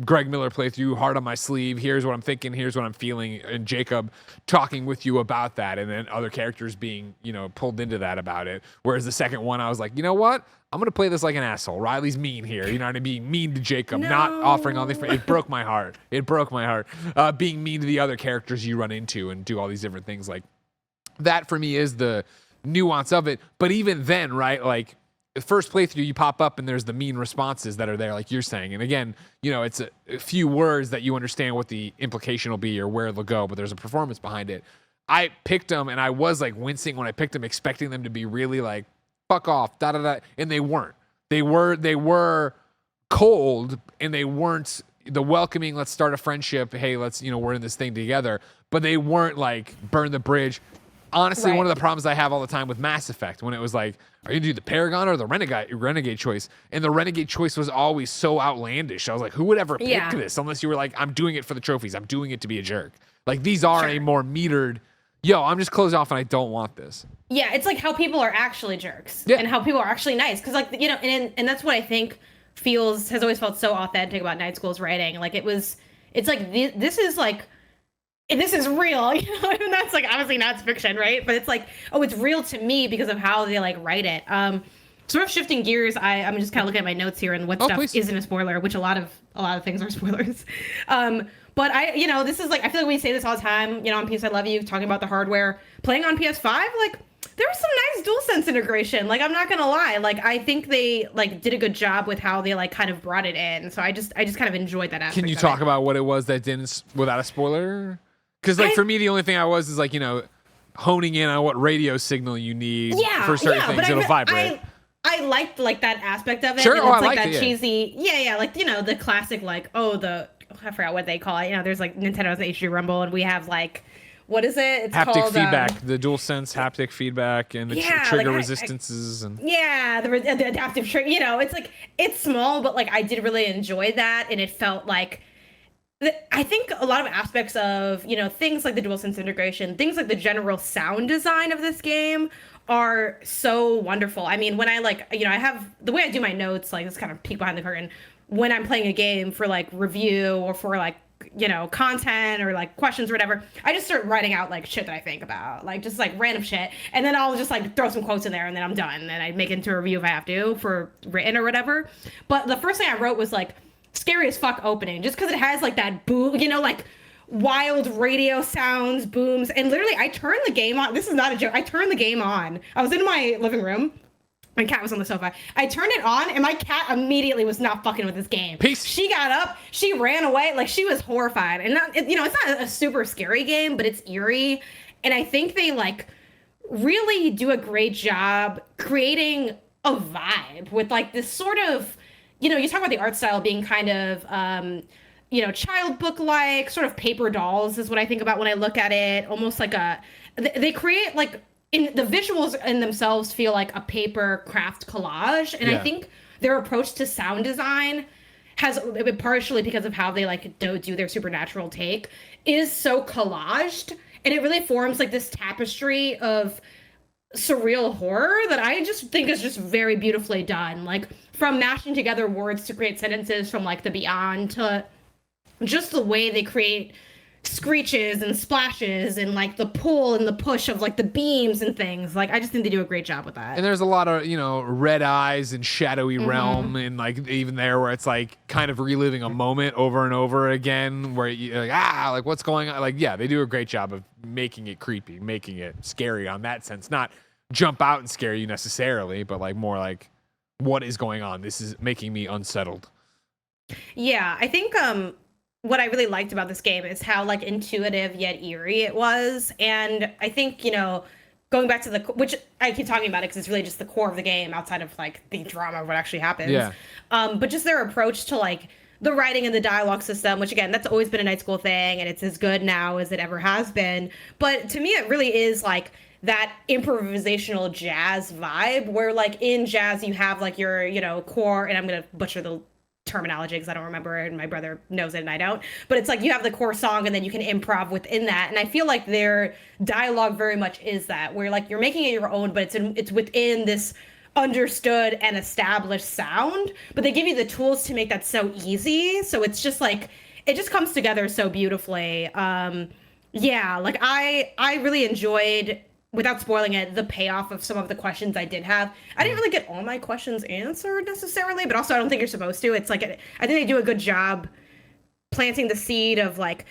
Greg Miller playthrough, hard on my sleeve. Here's what I'm thinking. Here's what I'm feeling. And Jacob talking with you about that. And then other characters being, you know, pulled into that about it. Whereas the second one, I was like, you know what? I'm going to play this like an asshole. Riley's mean here. You know what I mean? Mean to Jacob, not offering all the... It broke my heart. It broke my heart. Being mean to the other characters you run into and do all these different things. Like, that for me is the nuance of it. But even then, right, like, the first playthrough, you pop up and there's the mean responses that are there, like you're saying. And again, you know, it's a few words that you understand what the implication will be or where they'll go, but there's a performance behind it. I picked them, and I was like wincing when I picked them, expecting them to be really like, fuck off, da da da, and they weren't. They were cold, and they weren't the welcoming, let's start a friendship, hey, let's, you know, we're in this thing together, but they weren't like burn the bridge. Honestly, one of the problems I have all the time with Mass Effect, when it was like, are you going to do the Paragon or the Renegade choice? And the Renegade choice was always so outlandish. I was like, who would ever pick this? Unless you were like, I'm doing it for the trophies. I'm doing it to be a jerk. Like, these are a more metered, yo, I'm just closed off and I don't want this. Yeah, it's like how people are actually jerks and how people are actually nice. Because, like, you know, and that's what I think has always felt so authentic about Night School's writing. Like, it's like, this is like, this is real, you know, and that's like obviously not fiction, right? But it's like, oh, it's real to me because of how they like write it. Sort of shifting gears, I'm just kind of looking at my notes here and what stuff isn't a spoiler, which a lot of things are spoilers. But you know, this is like, I feel like we say this all the time, you know, on PS I Love You, talking about the hardware, playing on PS5, like there was some nice DualSense integration. Like, I'm not gonna lie, like I think they like did a good job with how they like kind of brought it in. So I just kind of enjoyed that aspect. Can you talk about what it was that didn't, without a spoiler? Because, like, for me, the only thing I was is, like, you know, honing in on what radio signal you need for certain things. It'll vibrate. I liked, like, that aspect of it. Sure, it's I like liked that it, cheesy, like, you know, the classic, like, I forgot what they call it. You know, there's, like, Nintendo's HD Rumble, and we have, like, what is it? It's haptic called, feedback, the DualSense haptic feedback, and the trigger resistances. The adaptive trigger, you know, it's, like, it's small, but, like, I did really enjoy that, and it felt like, I think a lot of aspects of, you know, things like the DualSense integration, things like the general sound design of this game are so wonderful. I mean, when I like, you know, I have the way I do my notes, like this kind of peek behind the curtain, when I'm playing a game for like review or for like, you know, content or like questions or whatever, I just start writing out like shit that I think about, like just like random shit. And then I'll just like throw some quotes in there and then I'm done. And then I make it into a review if I have to for written or whatever. But the first thing I wrote was like, scary as fuck opening, just because it has like that boom, you know, like wild radio sounds, booms, and literally I turned the game on. This is not a joke. I turned the game on. I was in my living room. My cat was on the sofa. I turned it on, and my cat immediately was not fucking with this game. Peace. She got up. She ran away. Like, she was horrified. And, you know, it's not a super scary game, but it's eerie. And I think they, like, really do a great job creating a vibe with, like, this sort of, you know, you talk about the art style being kind of, you know, child book-like, sort of paper dolls is what I think about when I look at it. Almost like they create, like, the visuals in themselves feel like a paper craft collage. And I think their approach to sound design has, partially because of how they, like, do their supernatural take, is so collaged. And it really forms, like, this tapestry of surreal horror that I just think is just very beautifully done. Like from mashing together words to create sentences from like the beyond to just the way they create screeches and splashes and like the pull and the push of like the beams and things. Like I just think they do a great job with that. And there's a lot of, red eyes and shadowy realm, and like even there where it's like kind of reliving a moment over and over again where you're like, like what's going on? Like, yeah, they do a great job of making it creepy, making it scary on that sense. Not jump out and scare you necessarily, but like more like what is going on? This is making me unsettled. Yeah, I think what I really liked about this game is how like intuitive yet eerie it was. And I think, going back to which I keep talking about it because it's really just the core of the game outside of like the drama of what actually happens. Yeah. But just their approach to like the writing and the dialogue system, which again, that's always been a night school thing and it's as good now as it ever has been. But to me, it really is like that improvisational jazz vibe where like in jazz you have like your, core, and I'm going to butcher the terminology because I don't remember it and my brother knows it and I don't, but it's like you have the core song and then you can improv within that, and I feel like their dialogue very much is that where like you're making it your own, but it's within this understood and established sound, but they give you the tools to make that so easy, so it's just like it just comes together so beautifully. Yeah, like I really enjoyed, without spoiling it, the payoff of some of the questions I did have. I didn't really get all my questions answered necessarily, but also I don't think you're supposed to. It's like, I think they do a good job planting the seed of like,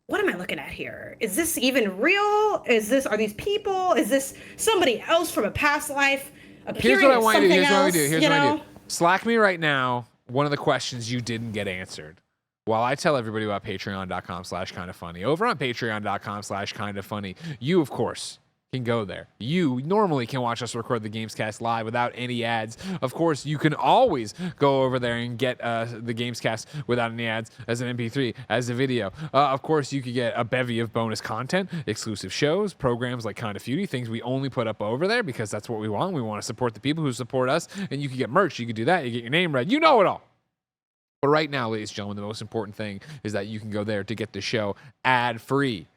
what am I looking at here? Is this even real? Are these people? Is this somebody else from a past life? Here's what I want you to do. Here's what we do. Here's what I do. Slack me right now one of the questions you didn't get answered, while I tell everybody about patreon.com/kindafunny. Over on patreon.com/kindafunny, you, of course, can go there. You normally can watch us record the Gamescast live without any ads. Of course, you can always go over there and get the Gamescast without any ads as an MP3, as a video. Of course, you could get a bevy of bonus content, exclusive shows, programs like KindaFunny, things we only put up over there because that's what we want. We want to support the people who support us, and you can get merch. You can do that. You get your name read. You know it all. But right now, ladies and gentlemen, the most important thing is that you can go there to get the show ad-free.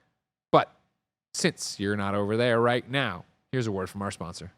But since you're not over there right now, here's a word from our sponsor.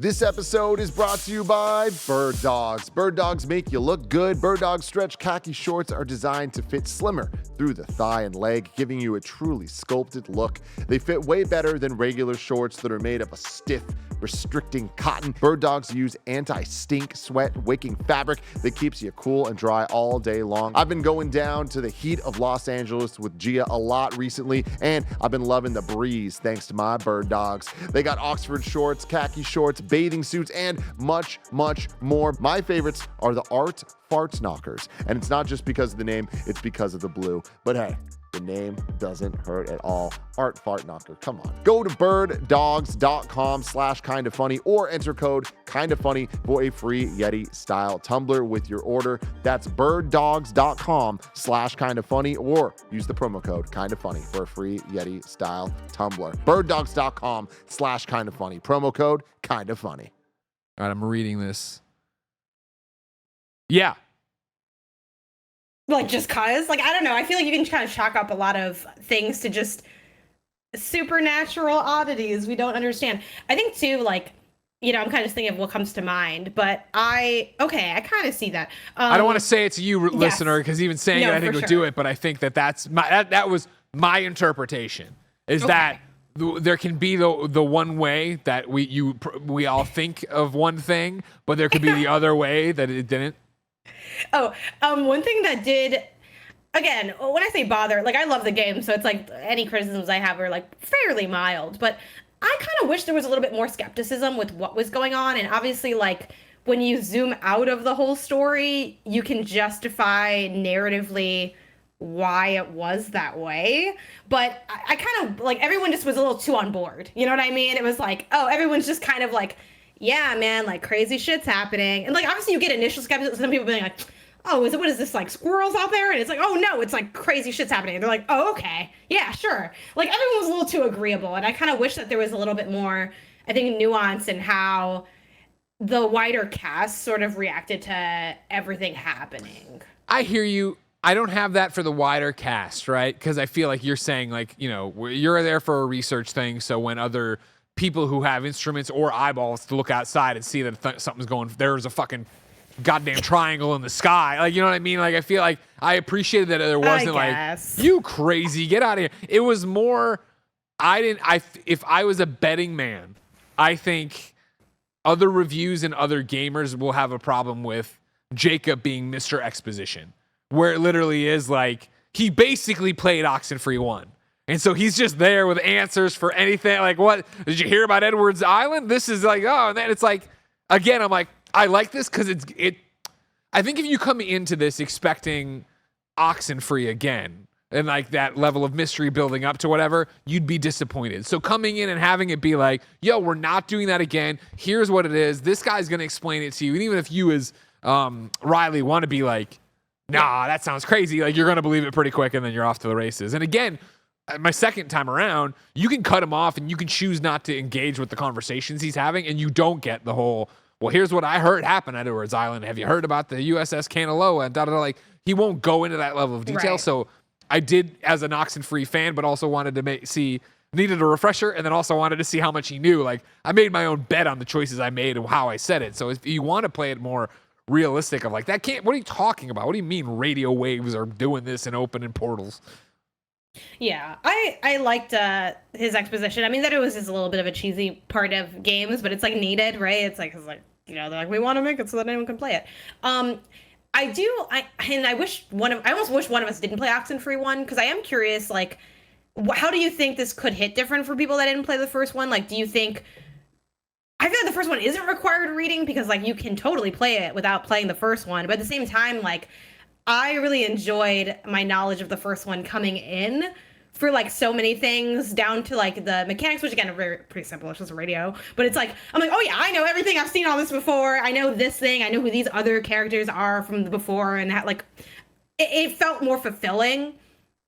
This episode is brought to you by Bird Dogs. Bird Dogs make you look good. Bird Dogs stretch khaki shorts are designed to fit slimmer through the thigh and leg, giving you a truly sculpted look. They fit way better than regular shorts that are made of a stiff, restricting cotton. Bird Dogs use anti-stink, sweat, wicking fabric that keeps you cool and dry all day long. I've been going down to the heat of Los Angeles with Gia a lot recently, and I've been loving the breeze thanks to my Bird Dogs. They got Oxford shorts, khaki shorts, bathing suits, and much, much more. My favorites are the Art Farts Knockers, and it's not just because of the name, it's because of the blue. But hey, the name doesn't hurt at all. Art Fart Knocker, come on. Go to birddogs.com/kindafunny or enter code kindafunny for a free Yeti style tumbler with your order. That's birddogs.com/kindafunny or use the promo code kindafunny for a free Yeti style tumbler. birddogs.com/kindafunny. Promo code kindafunny. All right, I'm reading this. Yeah. Like, just cause? Like, I don't know. I feel like you can kind of chalk up a lot of things to just supernatural oddities we don't understand. I think, too, like, I'm kind of thinking of what comes to mind, but I kind of see that. I don't want to say it to you, listener, because even saying it, I think would do it, but I think that's that was my interpretation, is that there can be the one way that we all think of one thing, but there could be the other way that it didn't. One thing that did, again, when I say bother, like I love the game, so it's like any criticisms I have are like fairly mild, but I kind of wish there was a little bit more skepticism with what was going on. And obviously, like when you zoom out of the whole story, you can justify narratively why it was that way. But I kind of like everyone just was a little too on board. You know what I mean? It was like, everyone's just kind of like, yeah, man, like crazy shit's happening. And like, obviously you get initial skepticism, some people being like, what is this, like squirrels out there? And it's like, oh no, it's like crazy shit's happening. And they're like, oh, okay. Yeah, sure. Like everyone was a little too agreeable. And I kind of wish that there was a little bit more, I think, nuance in how the wider cast sort of reacted to everything happening. I hear you. I don't have that for the wider cast, right? Because I feel like you're saying like, you're there for a research thing. So when other people who have instruments or eyeballs to look outside and see that something's going. There's a fucking goddamn triangle in the sky. Like, you know what I mean? Like, I feel like I appreciated that there wasn't like, you crazy, get out of here. It was more, if I was a betting man, I think other reviews and other gamers will have a problem with Jacob being Mr. Exposition, where it literally is like, he basically played Oxenfree 1. And so he's just there with answers for anything. Like, what? Did you hear about Edward's Island? This is like, oh, and then it's like, again, I'm like, I like this because I think if you come into this expecting Oxenfree again and like that level of mystery building up to whatever, you'd be disappointed. So coming in and having it be like, yo, we're not doing that again. Here's what it is. This guy's going to explain it to you. And even if you as Riley want to be like, nah, that sounds crazy, like you're going to believe it pretty quick and then you're off to the races. And again, my second time around, you can cut him off and you can choose not to engage with the conversations he's having, and you don't get the whole, well, here's what I heard happen at Edwards Island. Have you heard about the USS Kanaloa? And da-da-da. Like, he won't go into that level of detail. Right. So I did, as an Oxenfree fan, but also wanted to needed a refresher, and then also wanted to see how much he knew. Like, I made my own bet on the choices I made and how I said it. So if you want to play it more realistic of like, that can't, what are you talking about? What do you mean radio waves are doing this and opening portals? Yeah, I liked his exposition. I mean, that it was just a little bit of a cheesy part of games, but it's like needed, right? It's like you know, they're like, we want to make it so that anyone can play it. I almost wish one of us didn't play Oxenfree 1, because I am curious, like, how do you think this could hit different for people that didn't play the first one? Like, do you think, I feel like the first one isn't required reading, because like you can totally play it without playing the first one, but at the same time, like, I really enjoyed my knowledge of the first one coming in for like so many things, down to like the mechanics, which again are pretty simple. It's just a radio, but it's like, I'm like, oh yeah, I know everything. I've seen all this before. I know this thing. I know who these other characters are from before, and like, it felt more fulfilling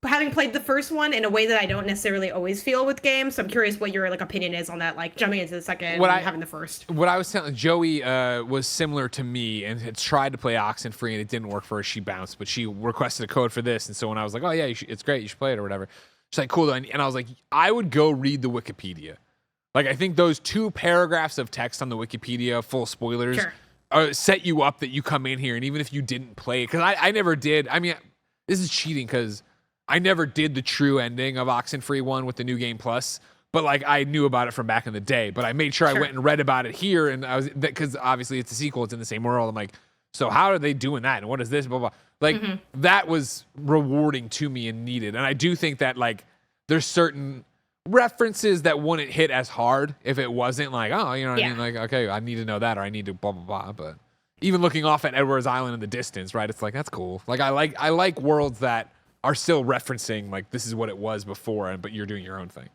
having played the first one in a way that I don't necessarily always feel with games. So I'm curious what your like opinion is on that, like jumping into the second and having the first. What I was telling Joey was similar to me and had tried to play Oxenfree and it didn't work for her. She bounced, but she requested a code for this. And so when I was like, oh yeah, it's great, you should play it or whatever. She's like, cool. And I was like, I would go read the Wikipedia. Like, I think those 2 paragraphs of text on the Wikipedia, full spoilers, set you up that you come in here. And even if you didn't play it, because I never did. I mean, this is cheating because I never did the true ending of Oxenfree 1 with the New Game Plus, but like I knew about it from back in the day. But I made sure I went and read about it here, and I was, because obviously it's a sequel, it's in the same world. I'm like, so how are they doing that? And what is this? Blah blah. Like, that was rewarding to me and needed. And I do think that like there's certain references that wouldn't hit as hard if it wasn't like, oh, you know what I mean? Like, okay, I need to know that, or I need to blah blah blah. But even looking off at Edwards Island in the distance, right? It's like, that's cool. Like, I like worlds that are still referencing like this is what it was before, but you're doing your own thing.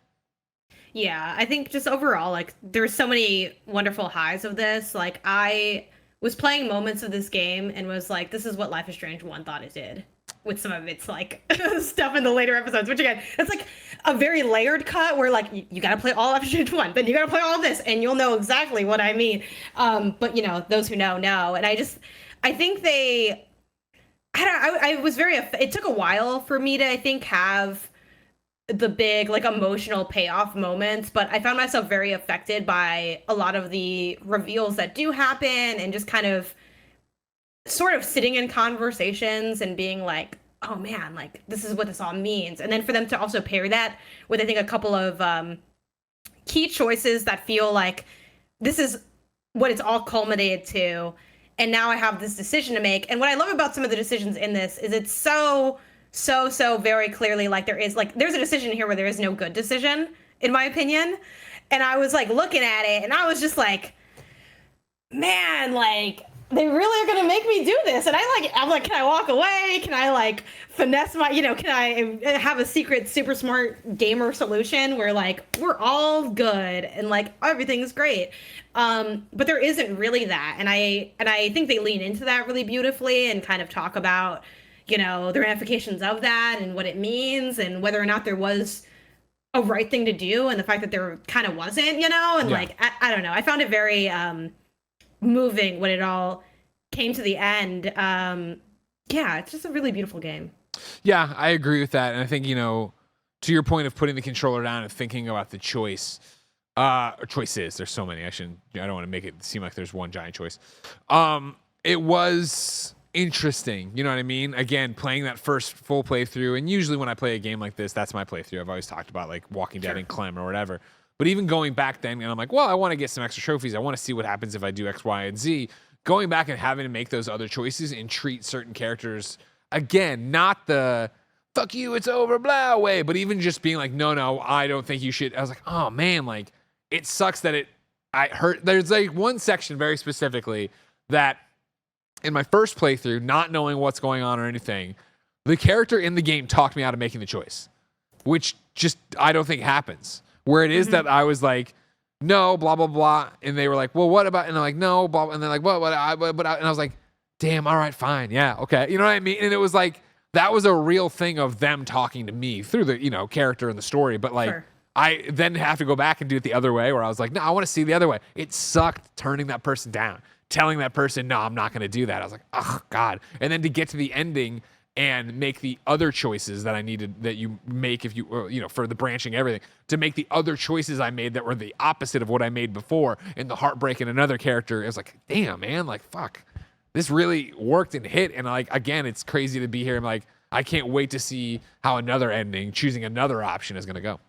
Yeah, I think just overall, like, there's so many wonderful highs of this. Like, I was playing moments of this game and was like, this is what Life is Strange 1 thought it did, with some of its like stuff in the later episodes, which again, it's like a very layered cut where like you gotta play all Life is Strange 1, then you gotta play all of this, and you'll know exactly what I mean. But you know, those who know. And I think they, I was very, it took a while for me to, I think, have the big, like, emotional payoff moments, but I found myself very affected by a lot of the reveals that do happen, and just kind of sort of sitting in conversations and being like, oh man, like, this is what this all means. And then for them to also pair that with, I think, a couple of key choices that feel like this is what it's all culminated to. And now I have this decision to make. And what I love about some of the decisions in this is it's so very clearly like there's a decision here where there is no good decision, in my opinion. And I was like looking at it and I was just like, man, like, they really are going to make me do this. And I'm like, can I walk away? Can I like finesse my, can I have a secret super smart gamer solution where like we're all good and like everything's great? But there isn't really that. And I think they lean into that really beautifully and kind of talk about, the ramifications of that and what it means and whether or not there was a right thing to do and the fact that there kind of wasn't, and like, I don't know. I found it very, moving when it all came to the end. It's just a really beautiful game. Yeah, I agree with that. And I think, to your point of putting the controller down and thinking about the choice, Choices. There's so many. I don't want to make it seem like there's one giant choice. It was interesting. You know what I mean? Again, playing that first full playthrough, and usually when I play a game like this, that's my playthrough. I've always talked about like Walking Dead and Clem or whatever. But even going back then, and I'm like, well, I want to get some extra trophies. I want to see what happens if I do X, Y, and Z. Going back and having to make those other choices and treat certain characters, again, not the fuck you, it's over, blah way, but even just being like, no, I don't think you should. I was like, oh man, like it sucks that I heard. There's like one section very specifically that in my first playthrough, not knowing what's going on or anything, the character in the game talked me out of making the choice, which just I don't think happens. Where it is that I was like, no, blah, blah, blah. And they were like, well, what about, and I'm like, no, blah, and they're like, what, and I was like, damn, all right, fine. Yeah, okay. You know what I mean? And it was like, that was a real thing of them talking to me through the, character and the story. But like, I then have to go back and do it the other way where I was like, no, I want to see the other way. It sucked turning that person down, telling that person, no, I'm not going to do that. I was like, oh God. And then to get to the ending and make the other choices that I needed that you make if you, for the branching, everything, to make the other choices I made that were the opposite of what I made before, and the heartbreak in another character. It was like, damn, man, like, fuck. This really worked and hit. And like, again, it's crazy to be here. I'm like, I can't wait to see how another ending, choosing another option is going to go.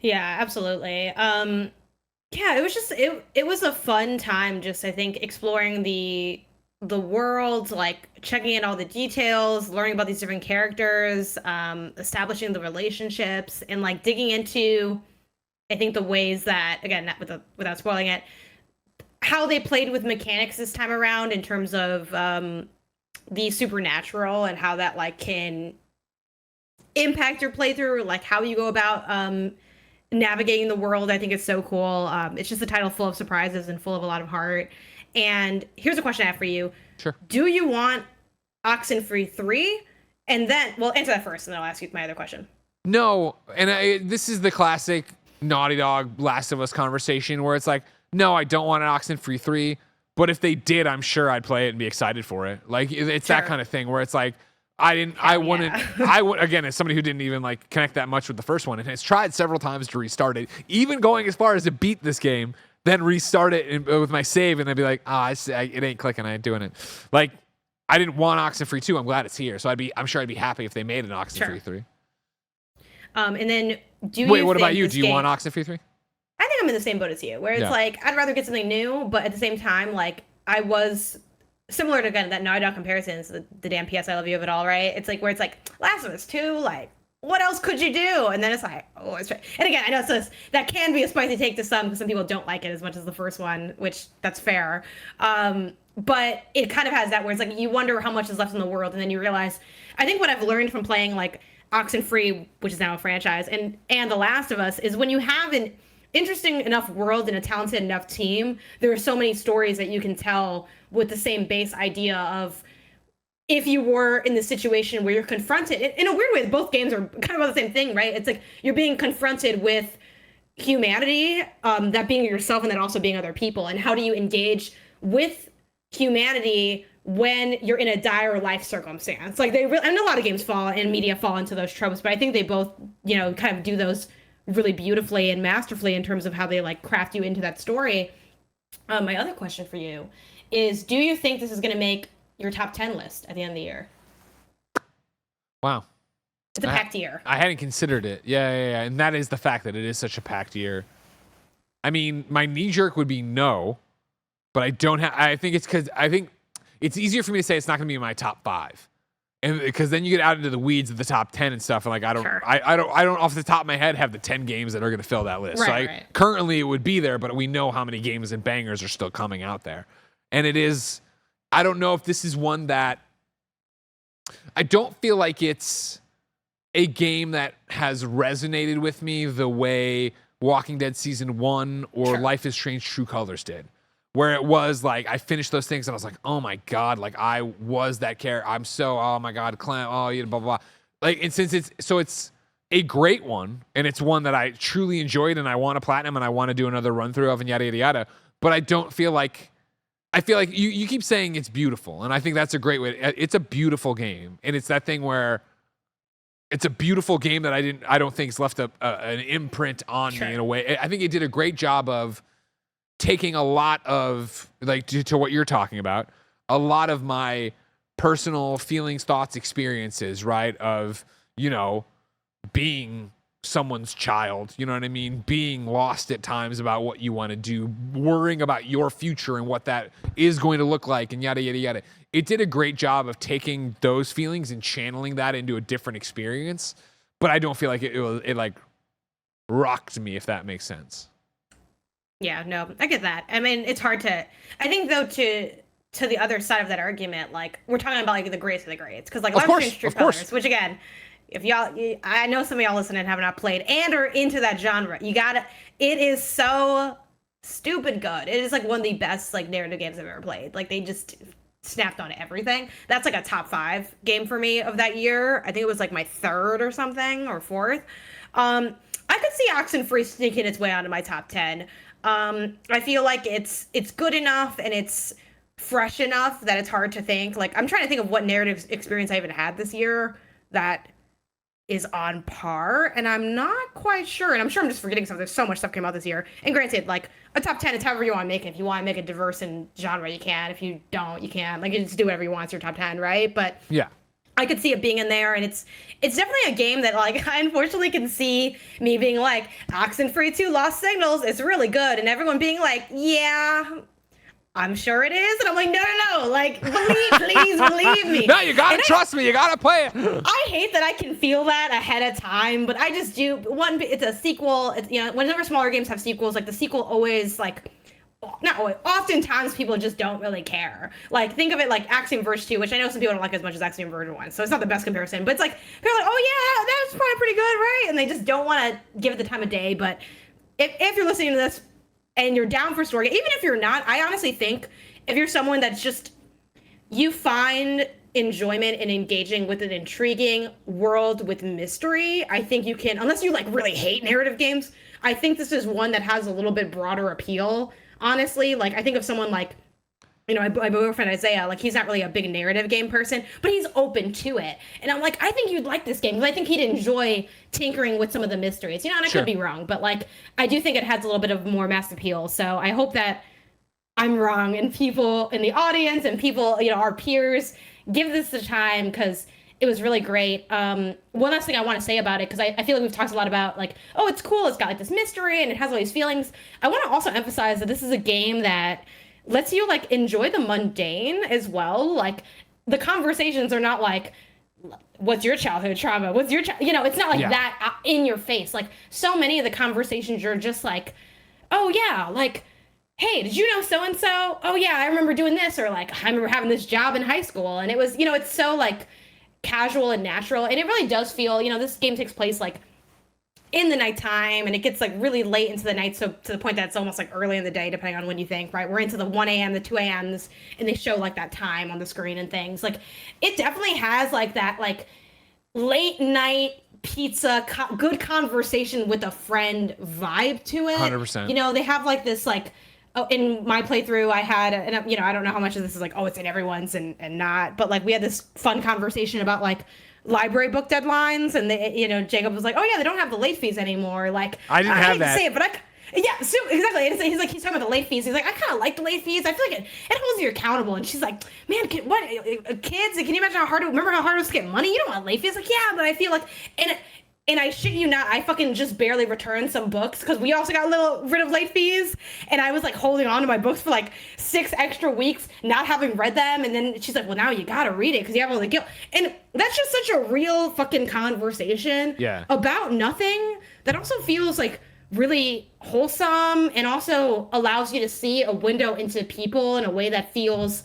Yeah, absolutely. Yeah, it was just, it was a fun time. Just, I think, exploring the world, like checking in all the details, learning about these different characters, establishing the relationships, and like digging into, I think, the ways that, again, not without spoiling it, how they played with mechanics this time around in terms of the supernatural and how that like can impact your playthrough, like how you go about navigating the world. I think it's so cool. It's just a title full of surprises and full of a lot of heart. And here's a question I have for you. Sure. Do you want Oxenfree 3? And then, well, answer that first, and then I'll ask you my other question. No, and this is the classic Naughty Dog Last of Us conversation where it's like, no, I don't want an Oxenfree 3, but if they did, I'm sure I'd play it and be excited for it. Like, it's that kind of thing where it's like, I would, again, as somebody who didn't even like connect that much with the first one and has tried several times to restart it, even going as far as to beat this game, then restart it with my save and then be like, it ain't clicking, I ain't doing it. Like, I didn't want Oxenfree 2. I'm glad it's here. So I'm sure I'd be happy if they made an Oxenfree 3. And then Wait, what about you? Do you want Oxenfree 3? I think I'm in the same boat as you, where it's like, I'd rather get something new, but at the same time, like, I was similar to, again, that Naughty Dog comparisons, the damn PS I love you of it all, right? It's like, where it's like, Last of Us 2, like, what else could you do? And then it's like, oh, it's right. And again, I know that can be a spicy take to some, because some people don't like it as much as the first one, which that's fair. But it kind of has that where it's like, you wonder how much is left in the world, and then you realize, I think what I've learned from playing like Oxenfree, which is now a franchise, and The Last of Us, is when you have an interesting enough world and a talented enough team, there are so many stories that you can tell with the same base idea of, if you were in the situation where you're confronted, in a weird way, both games are kind of about the same thing, right? It's like you're being confronted with humanity, that being yourself and then also being other people. And how do you engage with humanity when you're in a dire life circumstance? Like and a lot of games media fall into those tropes, but I think they both, kind of do those really beautifully and masterfully in terms of how they like craft you into that story. My other question for you is, do you think this is going to make your top 10 list at the end of the year? Wow. It's a packed year. I hadn't considered it. Yeah. And that is the fact that it is such a packed year. I mean, my knee jerk would be no, but I think it's because I think it's easier for me to say it's not going to be in my top 5. And because then you get out into the weeds of the top 10 and stuff. And like, I don't off the top of my head have the 10 games that are going to fill that list. Right. Currently it would be there, but we know how many games and bangers are still coming out there. And it is, I don't know if this is one that, I don't feel like it's a game that has resonated with me the way Walking Dead Season 1 or Life is Strange True Colors did. Where it was like, I finished those things and I was like, oh my God, like I was that character. I'm so, oh my God, Clem, blah, blah, blah. Like, and since it's a great one, and it's one that I truly enjoyed and I want to platinum and I want to do another run through of and yada, yada, yada. But I feel like you keep saying it's beautiful. And I think that's a great way. It's a beautiful game. And it's that thing where it's a beautiful game that I don't think has left an imprint on me in a way. I think it did a great job of taking a lot of, like, to what you're talking about, a lot of my personal feelings, thoughts, experiences, right? Of, you know, being someone's child, you know what I mean? Being lost at times about what you want to do, worrying about your future and what that is going to look like, and yada, yada, yada. It did a great job of taking those feelings and channeling that into a different experience, but I don't feel like it like rocked me, if that makes sense. Yeah, no, I get that. I mean, it's hard to, I think though, to the other side of that argument, like, we're talking about like the greats of the greats, because like, Street Colors, which again, if y'all, I know some of y'all listening have not played and are into that genre, it is so stupid good. It is like one of the best like narrative games I've ever played. Like, they just snapped on everything. That's like a top 5 game for me of that year. I think it was like my 3rd or something, or 4th. I could see Oxenfree sneaking its way onto my top 10. I feel like it's good enough and it's fresh enough that it's hard to think. Like, I'm trying to think of what narrative experience I even had this year that is on par, and I'm not quite sure. And I'm sure I'm just forgetting something. There's so much stuff came out this year. And granted, like, a top 10 is however you want to make it. If you want to make it diverse in genre, you can. If you don't, you can't. Like, you just do whatever you want. It's your top 10, right? But yeah, I could see it being in there, and it's definitely a game that, like, I unfortunately can see me being like, Oxenfree 2 Lost Signals is really good, and everyone being like, yeah, I'm sure it is. And I'm like, no, like, please believe me. No, you gotta trust me. You gotta play it. I hate that I can feel that ahead of time, but I just do. One, it's a sequel. It's, you know, whenever smaller games have sequels, like, the sequel always, like, not always, oftentimes people just don't really care. Like, think of it like Axiom Verge 2, which I know some people don't like as much as Axiom Verge 1, so it's not the best comparison, but it's like, they're like, oh yeah, that's probably pretty good, right? And they just don't want to give it the time of day. But if you're listening to this and you're down for story, even if you're not, I honestly think if you're someone that's just, you find enjoyment in engaging with an intriguing world with mystery, I think you can, unless you like really hate narrative games, I think this is one that has a little bit broader appeal, honestly. Like, I think of someone like, you know, my boyfriend Isaiah, like, he's not really a big narrative game person, but he's open to it. And I'm like, I think you'd like this game, because I think he'd enjoy tinkering with some of the mysteries, you know, and I could be wrong, but like, I do think it has a little bit of more mass appeal. So I hope that I'm wrong, and people in the audience and people, you know, our peers, give this the time, because it was really great. One last thing I want to say about it, because I feel like we've talked a lot about, like, oh, it's cool, it's got like this mystery and it has all these feelings. I want to also emphasize that this is a game that lets you like enjoy the mundane as well. Like, the conversations are not like, what's your childhood trauma? What's your you know, it's not like that in your face. Like, so many of the conversations are just like, oh yeah, like, hey, did you know so-and-so? Oh yeah, I remember doing this. Or like, I remember having this job in high school. And it was, you know, it's so like casual and natural. And it really does feel, you know, this game takes place like in the nighttime, and it gets like really late into the night, so to the point that it's almost like early in the day, depending on when you think, right? We're into the 1 a.m., the 2 a.m.s, and they show like that time on the screen and things. Like, it definitely has like that like late night pizza, good conversation with a friend vibe to it. 100%. You know, they have like this like, oh, in my playthrough, I had, and you know, I don't know how much of this is like, oh, it's in everyone's and not, but like, we had this fun conversation about like library book deadlines, and they, you know, Jacob was like, oh yeah, they don't have the late fees anymore. Like, I didn't have hate that. to say it, but yeah, so exactly. And he's like, he's talking about the late fees. He's like, I kind of like the late fees. I feel like it holds you accountable. And she's like, man, kids, can you imagine remember how hard it was to get money? You don't want late fees. Like, yeah, but I feel like, and I shit you not, I fucking just barely returned some books, because we also got rid of late fees, and I was like holding on to my books for like 6 extra weeks, not having read them, and then she's like, well, now you gotta read it because you have all the guilt. And that's just such a real fucking conversation about nothing that also feels like really wholesome, and also allows you to see a window into people in a way that feels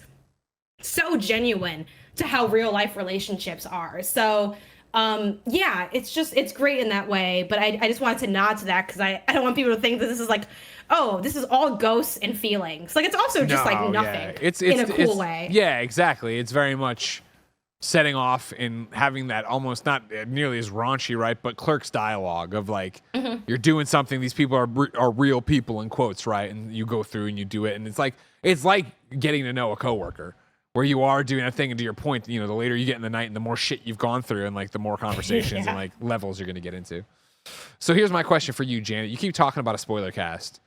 so genuine to how real life relationships are. So yeah, it's great in that way, but I just wanted to nod to that, because I don't want people to think that this is like, oh, this is all ghosts and feelings. Like, it's also just like nothing in a cool way. Yeah, exactly. It's very much setting off and having that almost not nearly as raunchy, right, but Clerks dialogue of like, you're doing something, these people are real people in quotes, right, and you go through and you do it, and it's like getting to know a coworker, where you are doing a thing, and to your point, the later you get in the night and the more shit you've gone through and like the more conversations and like levels you're going to get into. So here's my question for you, Janet. You keep talking about a spoiler cast.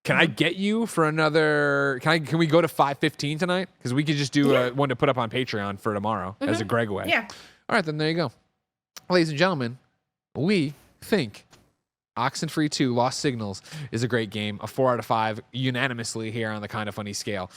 Can I get you for another? Can we go to 5:15 tonight? Because we could just do one to put up on Patreon for tomorrow as a Greg way. Yeah. All right, then there you go. Ladies and gentlemen, we think Oxenfree 2 Lost Signals is a great game. A 4 out of 5 unanimously here on the KindaFunny scale.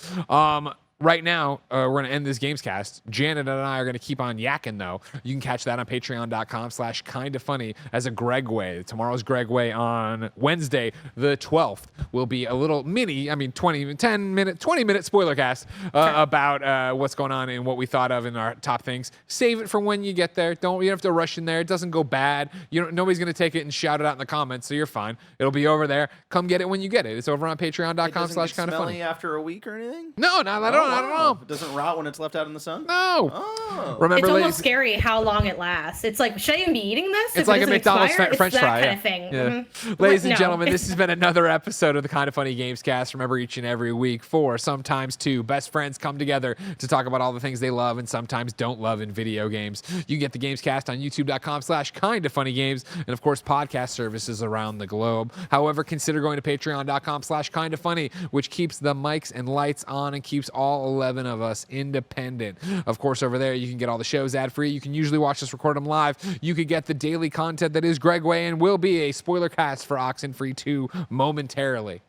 Right now, we're going to end this Gamescast. Janet and I are going to keep on yakking, though. You can catch that on patreon.com/KindaFunny as a Greg Way. Tomorrow's Greg Way on Wednesday, the 12th, will be a little mini, 20-minute spoiler cast about what's going on and what we thought of in our top things. Save it for when you get there. You don't have to rush in there. It doesn't go bad. Nobody's going to take it and shout it out in the comments, so you're fine. It'll be over there. Come get it when you get it. It's over on patreon.com/KindaFunny. Smelly after a week or anything? No, not at all. I don't know. It doesn't rot when it's left out in the sun? No. Oh. Remember, It's almost scary how long it lasts. It's like, should I even be eating this? It's like a McDonald's French It's that fry. kind of thing. Yeah. Mm-hmm. Ladies and No. gentlemen, this has been another episode of the KindaFunny Gamescast. Remember, each and every week, 4, sometimes 2, best friends come together to talk about all the things they love and sometimes don't love in video games. You can get the Gamescast on youtube.com/KindaFunnyGames and, of course, podcast services around the globe. However, consider going to patreon.com/KindaFunny, which keeps the mics and lights on and keeps all 11 of us independent. Of course, over there, you can get all the shows ad-free. You can usually watch us record them live. You could get the daily content that is Greg Way and will be a spoiler cast for Oxenfree 2 momentarily.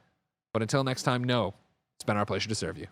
But until next time, it's been our pleasure to serve you.